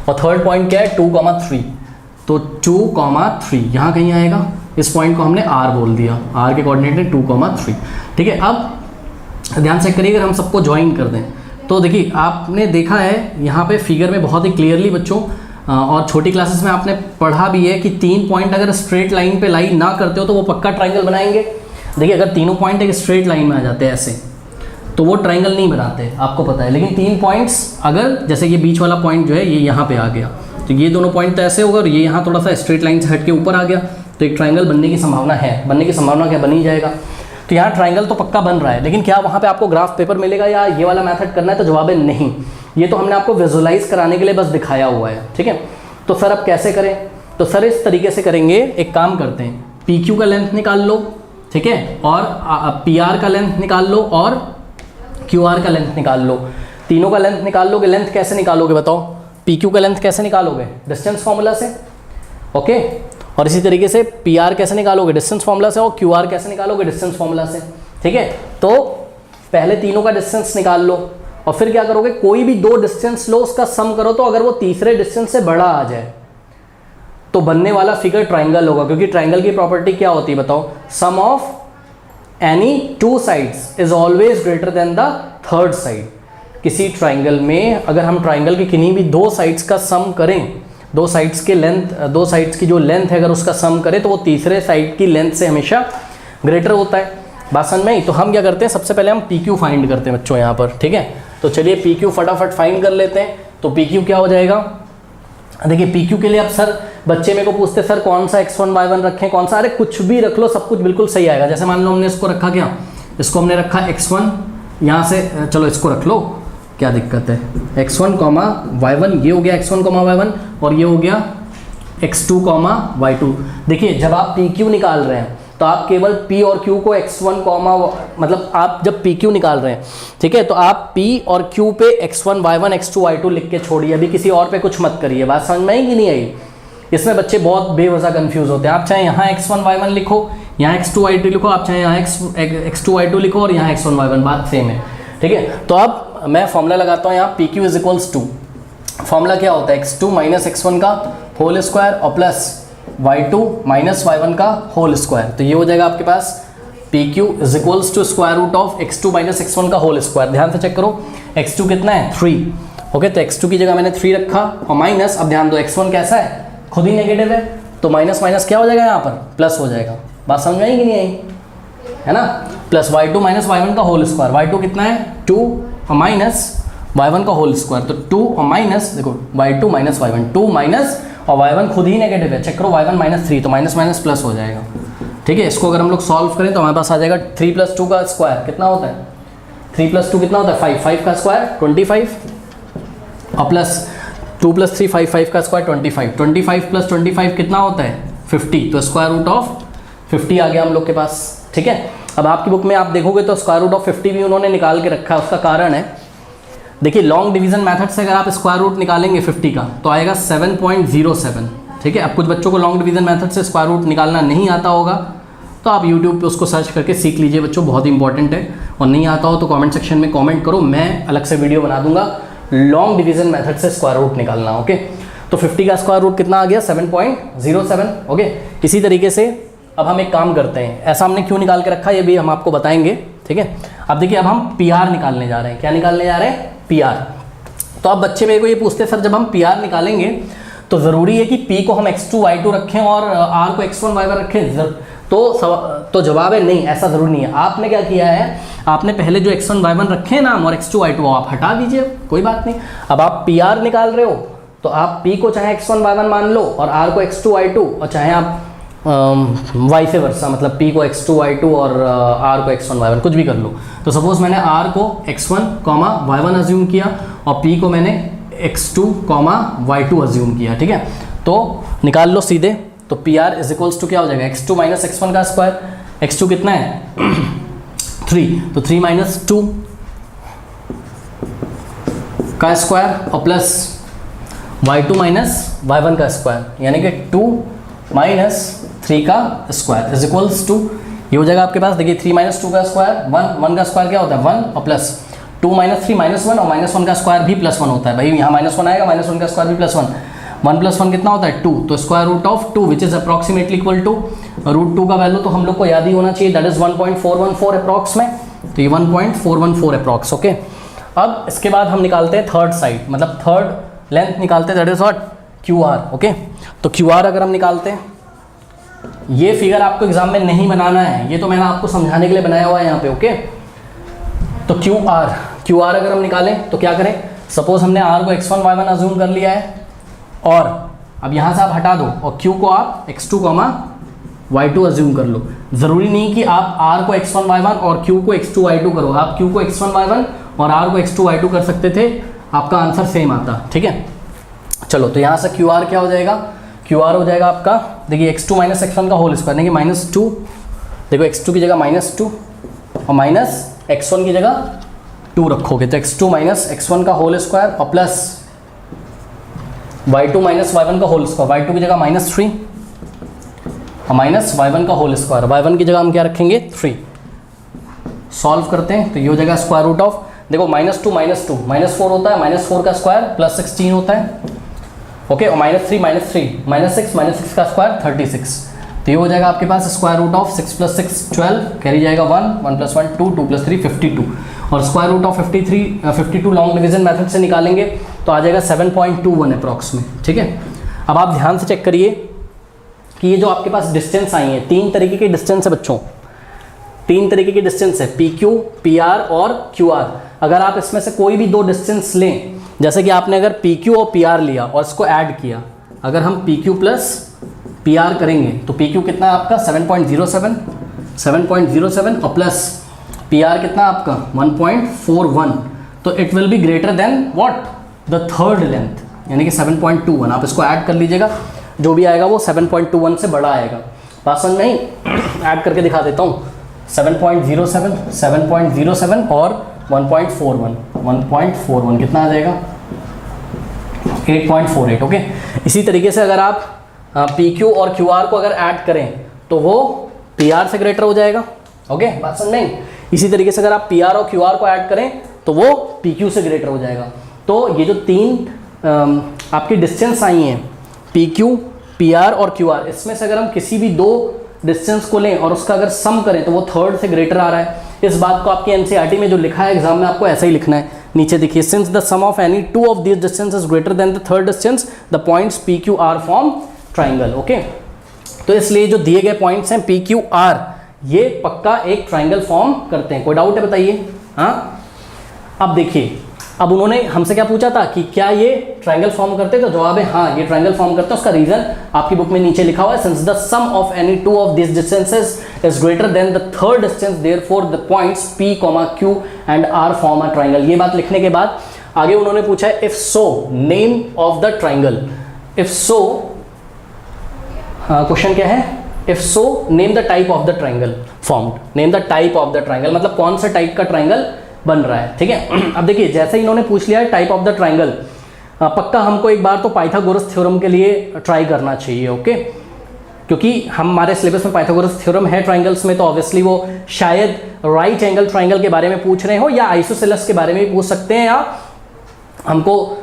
और थर्ड पॉइंट क्या है 2, 3, तो 2, 3 यहाँ कहीं आएगा, इस पॉइंट को हमने R बोल दिया, R के कोऑर्डिनेट है 2, 3, ठीक है। अब ध्यान से करिए, अगर हम सबको ज्वाइन कर दें तो देखिए आपने देखा है यहाँ पे फिगर में बहुत ही क्लियरली बच्चों, और छोटी क्लासेस में आपने पढ़ा भी है कि 3 पॉइंट अगर स्ट्रेट लाइन पे लाई ना करते हो तो वो पक्का ट्राइंगल बनाएंगे। देखिए अगर तीनों पॉइंट एक स्ट्रेट लाइन में आ जाते हैं ऐसे तो वो ट्राइंगल नहीं बनाते, आपको पता है। लेकिन 3 पॉइंट्स अगर, जैसे ये बीच वाला पॉइंट जो है ये यहाँ पे आ गया, तो ये दोनों पॉइंट तो ऐसे होगा और ये यहाँ थोड़ा सा स्ट्रेट लाइन से हट के ऊपर आ गया, तो एक ट्राइंगल बनने की संभावना है, बनने की संभावना क्या, बन ही जाएगा। तो यहाँ ट्राइंगल तो पक्का बन रहा है, लेकिन क्या वहाँ पे आपको ग्राफ पेपर मिलेगा या ये वाला मेथड करना है, तो जवाब है नहीं। ये तो हमने आपको विजुलाइज कराने के लिए बस दिखाया हुआ है, ठीक है। तो सर अब कैसे करें? तो सर इस तरीके से करेंगे, एक काम करते हैं, पी क्यू का लेंथ निकाल लो, ठीक है, और पी आर का लेंथ निकाल लो और क्यू आर का लेंथ निकाल लो। तीनों का लेंथ निकाल लोगे। लेंथ कैसे निकालोगे बताओ? पी क्यू का लेंथ कैसे निकालोगे? डिस्टेंस फॉर्मूला से, ओके। और इसी तरीके से पी आर कैसे निकालोगे? डिस्टेंस फॉर्मूला से। और क्यू आर कैसे निकालोगे? डिस्टेंस फॉर्मूला से, ठीक है। तो पहले तीनों का डिस्टेंस निकाल लो और फिर क्या करोगे, कोई भी दो डिस्टेंस लो, उसका सम करो, तो अगर वो तीसरे डिस्टेंस से बड़ा आ जाए तो बनने वाला फिगर ट्राइंगल होगा, क्योंकि ट्राइंगल की प्रॉपर्टी क्या होती है बताओ? Sum of any two sides is always greater than the third side. किसी ट्राइंगल में अगर हम ट्राइंगल की किन्हीं भी दो साइड्स का सम करें, दो साइड्स के लेंथ, दो साइड्स की जो लेंथ है अगर उसका सम करें तो वो तीसरे साइड की लेंथ से हमेशा ग्रेटर होता है। बात समझ में आई? तो हम क्या करते हैं, सबसे पहले हम पी क्यू फाइंड करते हैं बच्चों यहाँ पर, ठीक है। तो चलिए पी क्यू फटाफट फाइंड कर लेते हैं। तो पी क्यू क्या हो जाएगा? देखिए पी क्यू के लिए अब सर बच्चे मेरे को पूछते सर कौन सा x1 y1 रखें, कौन सा? अरे कुछ भी रख लो, सब कुछ बिल्कुल सही आएगा। जैसे मान लो हमने इसको रखा, क्या इसको हमने रखा x1, यहाँ से चलो इसको रख लो, क्या दिक्कत है, x1, y1, ये हो गया x1, y1 और ये हो गया x2, y2। देखिए जब आप पी क्यू निकाल रहे हैं तो आप केवल p और q को x1, मतलब आप जब पी क्यू निकाल रहे हैं, ठीक है, तो आप p और q पे x1, y1, x2, y2 लिख के छोड़िए, अभी किसी और पे कुछ मत करिए। बात समझ में आई कि नहीं आई? इसमें बच्चे बहुत बेवजह कंफ्यूज होते हैं। आप चाहे यहाँ x1, y1 लिखो, यहाँ x2, y2 लिखो, आप चाहे यहाँ x2, y2 लिखो और यहाँ x1, y1, बात सेम है, ठीक है। तो अब मैं फॉर्मूला लगाता हूँ यहाँ, P Q is equals to, formula क्या होता है, x2 माइनस x1 का होल स्क्वायर और प्लस y2 माइनस y1 का होल स्क्वायर। तो ये हो जाएगा आपके पास P Q is equals to square root of x2 minus x1 का होल स्क्वायर। ध्यान से चेक करो, x2 कितना है 3, ओके। तो x2 की जगह मैंने 3 रखा और माइनस, अब ध्यान दो x1 कैसा है, खुद ही नेगेटिव है, तो माइनस माइनस क्या हो जाएगा यहाँ पर, प्लस हो जाएगा। बात समझ में आई कि नहीं आई, है ना? प्लस y2 माइनस y1 का होल स्क्वायर, y2 कितना है 2 और माइनस y1 का होल स्क्वायर, तो 2 और माइनस, देखो y2 माइनस y1, 2 माइनस और y1 खुद ही नेगेटिव है, चेक करो y1 माइनस 3, तो माइनस माइनस प्लस हो जाएगा, ठीक है। इसको अगर हम लोग सॉल्व करें तो हमारे पास आ जाएगा 3 + 2 का स्क्वायर कितना होता है, 3 + 2 कितना होता है 5, 5 का स्क्वायर 25 और प्लस 2 + 3 5 का स्क्वायर 25, 25 + 25 कितना होता है 50, तो स्क्वायर रूट ऑफ 50 आ गया हम लोग के पास, ठीक है। अब आपकी बुक में आप देखोगे तो स्क्वायर रूट ऑफ 50 भी उन्होंने निकाल के रखा है। उसका कारण है, देखिए लॉन्ग डिवीजन मेथड से अगर आप स्क्वायर रूट निकालेंगे 50 का तो आएगा 7.07, ठीक है। अब कुछ बच्चों को लॉन्ग डिवीजन मेथड से स्क्वायर रूट निकालना नहीं आता होगा तो आप यूट्यूब पे उसको सर्च करके सीख लीजिए बच्चों, बहुत इंपॉर्टेंट है। और नहीं आता हो तो कमेंट सेक्शन में कमेंट करो, मैं अलग से वीडियो बना दूंगा लॉन्ग डिवीजन मेथड से स्क्वायर रूट निकालना, ओके। तो 50 का स्क्वायर रूट कितना आ गया 7.07, ओके। इसी तरीके से अब हम एक काम करते हैं, ऐसा हमने क्यों निकाल के रखा ये भी हम आपको बताएंगे, ठीक है। अब देखिए अब हम पी आर निकालने जा रहे हैं, क्या निकालने जा रहे हैं पी आर। तो अब बच्चे मेरे को ये पूछते हैं सर जब हम पी आर निकालेंगे तो ज़रूरी है कि पी को हम x2 y2 रखें और आर को x1 y1 रखें, तो जवाब है नहीं, ऐसा ज़रूरी नहीं है। आपने क्या किया है, आपने पहले जो x1 y1 रखे नाम और x2 y2 आप हटा दीजिए, कोई बात नहीं। अब आप पी आर निकाल रहे हो तो आप p को चाहे x1 y1 मान लो और r को x2 y2, और चाहे आप वाइस वर्सा, मतलब p को x2 y2 और r को x1 y1 कुछ भी कर लो। तो सपोज मैंने r को x1, y1 अज्यूम किया और p को मैंने x2, y2 अज्यूम किया, ठीक है। तो निकाल लो सीधे, तो P R is equals to क्या हो जाएगा x2 माइनस x1 का स्क्वायर, x2 कितना है 3, तो 3 माइनस 2 का स्क्वायर और प्लस y2 माइनस y1 का स्क्वायर, यानी कि 2 माइनस 3 का स्क्वायर इज इक्वल्स टू, ये हो जाएगा आपके पास, देखिए 3 माइनस 2 का स्क्वायर 1, 1 का स्क्वायर क्या होता है 1 और प्लस 2 माइनस 3 माइनस 1 और माइनस 1 का स्क्वायर भी प्लस 1 होता है, भाई यहाँ माइनस 1 आएगा, माइनस 1 का स्क्वायर भी प्लस 1, 1 + 1 कितना होता है 2, तो square root of 2 which is approximately equal to root 2 का वैल्यू तो हम लोग को याद ही होना चाहिए, दैट इज 1.414 अप्रॉक्स में, तो ये 1.414 अप्रॉक्स, ओके। अब इसके बाद हम निकालते हैं थर्ड साइड, मतलब थर्ड लेंथ निकालते हैं, that is what Q R, okay. तो क्यू आर अगर हम निकालते हैं, ये फिगर आपको एग्जाम में नहीं बनाना है, ये तो मैंने आपको समझाने के लिए बनाया हुआ है यहाँ पे, ओके। तो क्यू आर अगर हम निकालें तो क्या करें, सपोज हमने आर को x1 y1 अज्यूम कर लिया है और अब यहाँ से आप हटा दो और q को आप x2, y2 अज्यूम कर लो। ज़रूरी नहीं कि आप r को x1 y1 और q को x2 y2 करो, आप q को x1 y1 और r को x2 y2 कर सकते थे, आपका आंसर सेम आता। ठीक है, चलो तो यहाँ से क्यू आर क्या हो जाएगा, क्यू आर हो जाएगा आपका, देखिए x2 माइनस x1 का होल स्क्वायर, देखिए -2, देखो x2 की जगह -2 और माइनस x1 की जगह 2 रखोगे तो x2 माइनस x1 का होल स्क्वायर और प्लस y2 माइनस y1 का होल स्क्वायर, y2 की जगह -3 और माइनस y1 का होल स्क्वायर, y1 की जगह हम क्या रखेंगे 3। सॉल्व करते हैं तो ये हो जाएगा स्क्वायर रूट ऑफ, देखो -2 -4 होता है, -4 का स्क्वायर प्लस 16 होता है, ओके, और -3 -6 का स्क्वायर 36, तो ये हो जाएगा आपके पास स्क्वायर रूट ऑफ 6 + 6 12, कैरी जाएगा 1 1 + 1 2 2 + 3 52, और square root of 52 long division method से निकालेंगे तो आ जाएगा 7.21 अप्रॉक्स में। ठीक है, अब आप ध्यान से चेक करिए कि ये जो आपके पास डिस्टेंस आई है, 3 तरीके की डिस्टेंस है बच्चों, 3 तरीके की डिस्टेंस है, PQ, PR और QR। अगर आप इसमें से कोई भी 2 डिस्टेंस लें, जैसे कि आपने अगर PQ और PR लिया और इसको ऐड किया, अगर हम PQ प्लस PR करेंगे तो PQ कितना है आपका 7.07 और प्लस PR कितना आपका 1.41, तो it will be greater than what, the third length, यानी कि 7.21। आप इसको ऐड कर लीजिएगा, जो भी आएगा वो 7.21 से बड़ा आएगा। बात समझ नहीं, ऐड करके दिखा देता हूँ, 7.07 और 1.41 कितना आ जाएगा 8.48। ओके, इसी तरीके से अगर आप PQ और QR को अगर ऐड करें तो वो PR से ग्रेटर हो जाएगा। ओके, बात समझ नहीं, इसी तरीके से अगर आप PR और QR को ऐड करें तो वो PQ से ग्रेटर हो जाएगा। तो ये जो 3 आपकी डिस्टेंस आई हैं PQ, PR और QR, इसमें से अगर हम किसी भी 2 डिस्टेंस को लें और उसका अगर सम करें तो वो थर्ड से ग्रेटर आ रहा है। इस बात को आपकी NCERT में जो लिखा है एग्जाम में आपको ऐसा ही लिखना है। नीचे देखिए, since the sum of any 2 of this distance is greater than the third distance, the points PQ R form triangle. Okay, तो इसलिए जो दिए गए पॉइंट्स हैं PQ R, ये पक्का एक ट्राइंगल फॉर्म करते हैं। कोई डाउट है बताइए? हाँ, अब देखिए, अब उन्होंने हमसे क्या पूछा था कि क्या ये ट्रायंगल फॉर्म करते, तो जवाब है हाँ, ये ट्रायंगल फॉर्म करते हैं। उसका रीजन आपकी बुक में नीचे लिखा हुआ है, since the sum of any 2 of this distances is greater than the third distance, therefore the points P, Q and R form a triangle. ये बात लिखने के बाद आगे उन्होंने पूछा है if so name of the triangle. If so, question क्या है, if so name the type of the triangle formed. Name the type of the triangle मतलब कौन सा टाइप का ट्रायंगल बन रहा है। ठीक है, अब देखिए, जैसे इन्होंने पूछ लिया है टाइप ऑफ द ट्रायंगल, पक्का हमको एक बार तो पाइथागोरस थ्योरम के लिए ट्राई करना चाहिए। ओके, क्योंकि हमारे सिलेबस में पाइथागोरस थ्योरम है ट्रायंगल्स में, तो ऑब्वियसली वो शायद राइट एंगल ट्रायंगल के बारे में पूछ रहे हो या आइसोसेलेस के बारे में भी पूछ सकते हैं, या हमको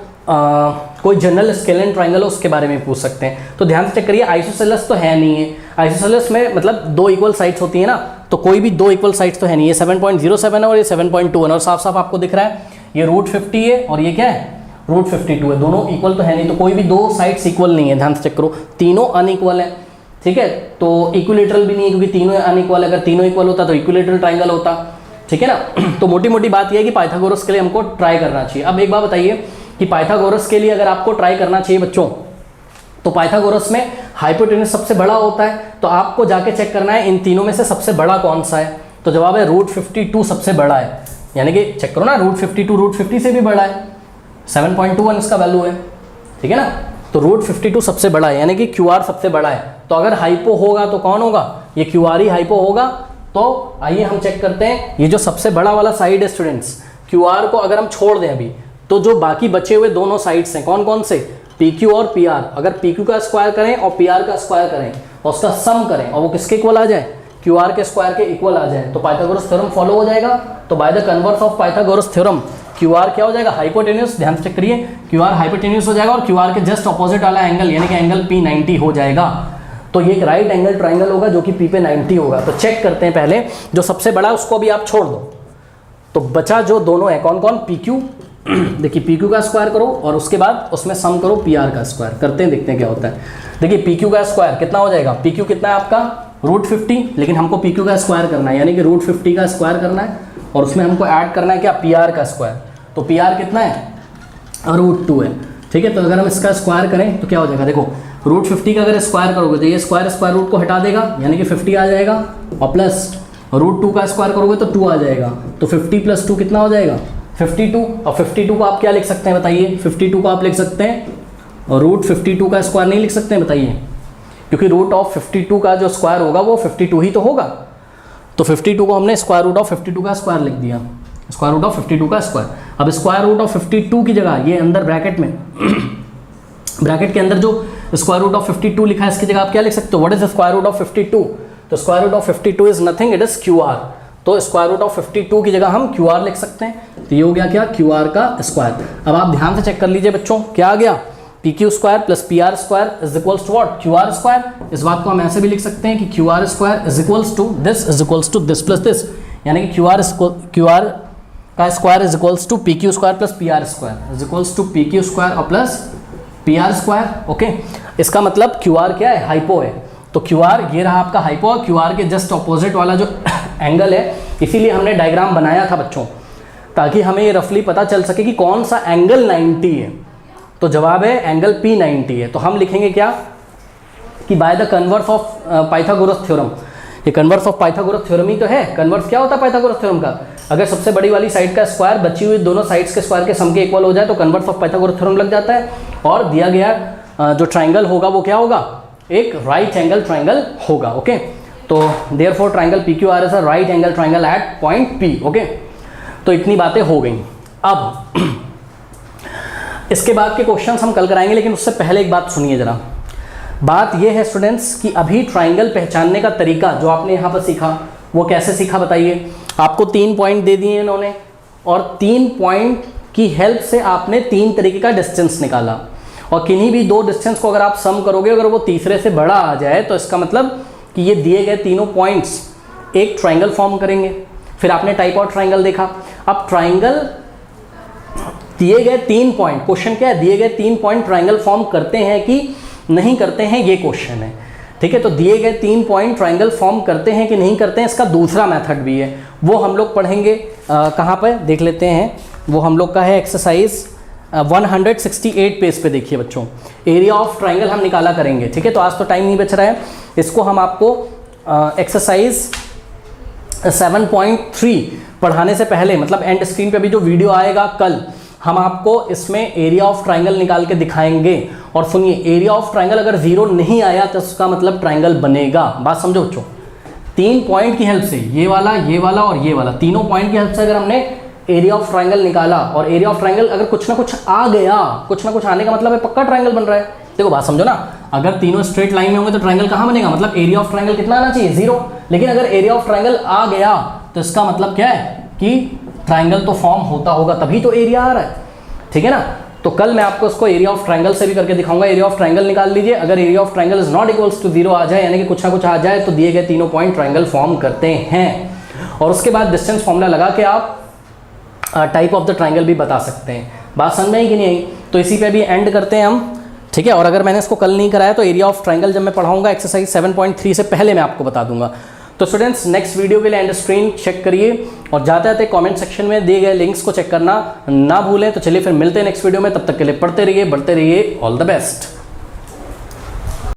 कोई जनरल स्केलेन ट्रायंगल हो उसके बारे में पूछ सकते हैं। तो ध्यान से चेक करिए, आइसोसेलेस तो है नहीं है। आइसोसेलेस में मतलब 2 इक्वल साइड्स होती है ना, तो कोई भी 2 इक्वल साइड्स तो है नहीं। ये 7.07 है और ये 7.21 और साफ साफ आपको दिख रहा है ये √50 है और ये क्या है √52 है। दोनों इक्वल तो है नहीं, तो कोई भी 2 साइड्स इक्वल नहीं है। ध्यान से चेक करो, तीनों अनइक्वल है। ठीक है, तो इक्विलेटरल भी नहीं है क्योंकि तीनों अनइक्वल है। अगर तीनों इक्वल होता तो इक्विलेटरल ट्रायंगल होता। ठीक है ना, तो मोटी मोटी बात यह है कि पाइथागोरस के लिए हमको ट्राई करना चाहिए। अब एक बात बताइए कि पाइथागोरस के लिए अगर आपको ट्राई करना चाहिए बच्चों, तो पाइथागोरस में हाइपोटेन्यूज सबसे बड़ा होता है, तो आपको जाके चेक करना है इन तीनों में से सबसे बड़ा कौन सा है। तो जवाब है √52 सबसे बड़ा है, यानी कि चेक करो ना, √52 √50 से भी बड़ा है, 7.21 इसका वैल्यू है। ठीक है ना, तो √52 सबसे बड़ा है, यानी कि QR सबसे बड़ा है। तो अगर हाइपो होगा तो कौन होगा, ये QR ही हाइपो होगा। तो आइए हम चेक करते हैं, ये जो सबसे बड़ा वाला साइड है स्टूडेंट्स, QR को अगर हम छोड़ दें अभी, तो जो बाकी बचे हुए दोनों साइड्स हैं कौन कौन से, PQ और PR। अगर PQ का स्क्वायर करें और PR का स्क्वायर करें और उसका सम करें और वो किसके इक्वल आ जाए, QR के स्क्वायर के इक्वल आ जाए, तो पाइथागोरस थ्योरम फॉलो हो जाएगा। तो by the converse of Pythagoras theorem QR क्या हो जाएगा, हाइपोटेन्यूज। ध्यान से चेक करिए, QR हाइपोटेन्यूज हो जाएगा और QR के जस्ट ऑपोजिट वाला एंगल यानी कि एंगल P 90 हो जाएगा। तो ये एक राइट एंगल ट्राइंगल होगा जो कि P पे 90 होगा। तो चेक करते हैं पहले, जो सबसे बड़ा है उसको भी आप छोड़ दो, तो बचा जो दोनों है कौन कौन, PQ। देखिए PQ का स्क्वायर करो और उसके बाद उसमें सम करो PR का स्क्वायर, करते हैं देखते हैं क्या होता है। देखिए PQ का स्क्वायर कितना हो जाएगा, PQ कितना है आपका √50, लेकिन हमको PQ का स्क्वायर करना है, यानी कि √50 का स्क्वायर करना है और उसमें हमको ऐड करना है क्या, PR का स्क्वायर। तो PR कितना है, √2 है। ठीक है, तो अगर हम इसका स्क्वायर करें तो क्या हो जाएगा, देखो √50 का अगर स्क्वायर करोगे तो ये स्क्वायर रूट को हटा देगा, यानी कि 50 आ जाएगा, और प्लस √2 का स्क्वायर करोगे तो 2 आ जाएगा। तो 50 + 2 कितना हो जाएगा, 52, और 52 को आप क्या लिख सकते हैं बताइए? 52 को आप लिख सकते हैं रूट 52 का स्क्वायर नहीं लिख सकते हैं बताइए? क्योंकि रूट ऑफ 52 का जो स्क्वायर होगा वो 52 ही तो होगा। तो 52 को हमने स्क्वायर रूट ऑफ 52 का स्क्वायर लिख दिया, स्क्वायर रूट ऑफ 52 का स्क्वायर। अब स्क्वायर रूट ऑफ 52 की जगह ये अंदर ब्रैकेट में ब्रैकेट के अंदर जो स्क्वायर रूट ऑफ 52 लिखा है इसकी जगह आप क्या लिख सकते हो? What is the square root of 52? तो square root of 52 is nothing, it is QR। तो स्क्वायर रूट ऑफ 52 की जगह हम QR लिख सकते हैं। तो ये हो गया क्या? QR का स्क्वायर। अब आप ध्यान से चेक कर लीजिए बच्चों, क्या आ गया? PQ square plus PR square is equals to what? QR square. इस बात को हम ऐसे भी लिख सकते हैं कि QR square is equals to this plus this, यानी कि QR का square is equals to PQ square plus PR square is equals to PQ square और प्लस PR स्क्वायर। ओके, इसका मतलब QR क्या है? हाइपो है। तो QR ये रहा आपका हाइपो, QR के जस्ट ऑपोजिट वाला जो एंगल है, इसीलिए हमने डायग्राम बनाया था बच्चों, ताकि हमें ये रफली पता चल सके कि कौन सा एंगल 90 है। तो जवाब है एंगल P90 है। तो हम लिखेंगे क्या कि by the converse of Pythagoras theorem. ये कन्वर्स ऑफ पाइथागोरस थ्योरम ही तो है। कन्वर्स क्या होता है पाइथागोरस थ्योरम का? अगर सबसे बड़ी वाली साइड का स्क्वायर बची हुई दोनों साइड्स के स्क्वायर के सम के इक्वल हो जाए तो कन्वर्स ऑफ पाइथागोरस थ्योरम लग जाता है, और दिया गया जो ट्राइंगल होगा वो क्या होगा? एक राइट एंगल ट्राइंगल होगा। ओके, तो therefore triangle PQR is a right angle triangle at point P। Okay, तो इतनी बातें हो गई। अब इसके बाद के क्वेश्चंस हम कल कराएंगे, लेकिन उससे पहले एक बात सुनिए जरा। बात यह है स्टूडेंट्स कि अभी ट्राइंगल पहचानने का तरीका जो आपने यहाँ पर सीखा वो कैसे सीखा बताइए? आपको 3 पॉइंट दे दिए इन्होंने, और 3 पॉइंट की हेल्प से आपने 3 तरीके का डिस्टेंस निकाला, और किन्हीं भी 2 डिस्टेंस को अगर आप सम करोगे, अगर वो तीसरे से बड़ा आ जाए तो इसका मतलब कि ये दिए गए तीनों पॉइंट्स एक ट्राइंगल फॉर्म करेंगे। फिर आपने टाइप ऑफ ट्राइंगल देखा। अब ट्राइंगल दिए गए 3 पॉइंट, क्वेश्चन क्या है? दिए गए 3 पॉइंट ट्राइंगल फॉर्म करते हैं कि नहीं करते हैं, ये क्वेश्चन है। ठीक है, तो दिए गए 3 पॉइंट ट्राइंगल फॉर्म करते हैं कि नहीं करते हैं, इसका दूसरा मेथड भी है, वो हम लोग पढ़ेंगे कहाँ पर देख लेते हैं। वो हम लोग का है एक्सरसाइज 168 पेज पे। देखिए बच्चों, एरिया ऑफ ट्राइंगल हम निकाला करेंगे। ठीक है, तो आज तो टाइम नहीं बच रहा है, इसको हम आपको एक्सरसाइज 7.3 पढ़ाने से पहले, मतलब एंड स्क्रीन पे भी जो वीडियो आएगा कल, हम आपको इसमें एरिया ऑफ ट्राइंगल निकाल के दिखाएंगे। और सुनिए, एरिया ऑफ ट्राइंगल अगर 0 नहीं आया तो उसका मतलब ट्राइंगल बनेगा। बात समझो बच्चों, 3 पॉइंट की हेल्प से, ये वाला और ये वाला, तीनों पॉइंट की हेल्प से अगर हमने एरिया ऑफ ट्राइंगल निकाला, और एरिया ऑफ ट्राइंगल अगर कुछ ना कुछ आ गया, कुछ ना कुछ आने का मतलब है पक्का ट्राइंगल बन रहा है। देखो बात समझो ना, अगर तीनों स्ट्रेट लाइन में होंगे तो ट्राइंगल कहाँ बनेगा? मतलब एरिया ऑफ ट्राइंगल कितना आना चाहिए? 0। लेकिन अगर एरिया ऑफ ट्राइंगल आ गया तो इसका मतलब क्या है कि ट्राइंगल तो फॉर्म होता होगा, तभी तो एरिया आ रहा है। ठीक है ना? तो कल मैं आपको इसको एरिया ऑफ ट्राइंगल से भी करके दिखाऊंगा। एरिया ऑफ ट्राइंगल निकाल लीजिए, अगर area of triangle is not equals to 0 आ जाए, यानी कि कुछ ना कुछ आ जाए, तो दिए गए तीनों पॉइंट ट्राइंगल फॉर्म करते हैं। और उसके बाद डिस्टेंस फॉर्मूला लगा के आप टाइप ऑफ द ट्राइंगल भी बता सकते हैं। बात समझ में आई कि नहीं आई? तो इसी पे भी एंड करते हैं हम। ठीक है, और अगर मैंने इसको कल नहीं कराया तो एरिया ऑफ ट्राइंगल जब मैं पढ़ाऊंगा एक्सरसाइज 7.3 से पहले मैं आपको बता दूंगा। तो स्टूडेंट्स, नेक्स्ट वीडियो के लिए एंड स्क्रीन चेक करिए, और जाते जाते कमेंट सेक्शन में दिए गए लिंक्स को चेक करना ना भूलें। तो चलिए फिर मिलते हैं नेक्स्ट वीडियो में, तब तक के लिए पढ़ते रहिए, बढ़ते रहिए। All the best.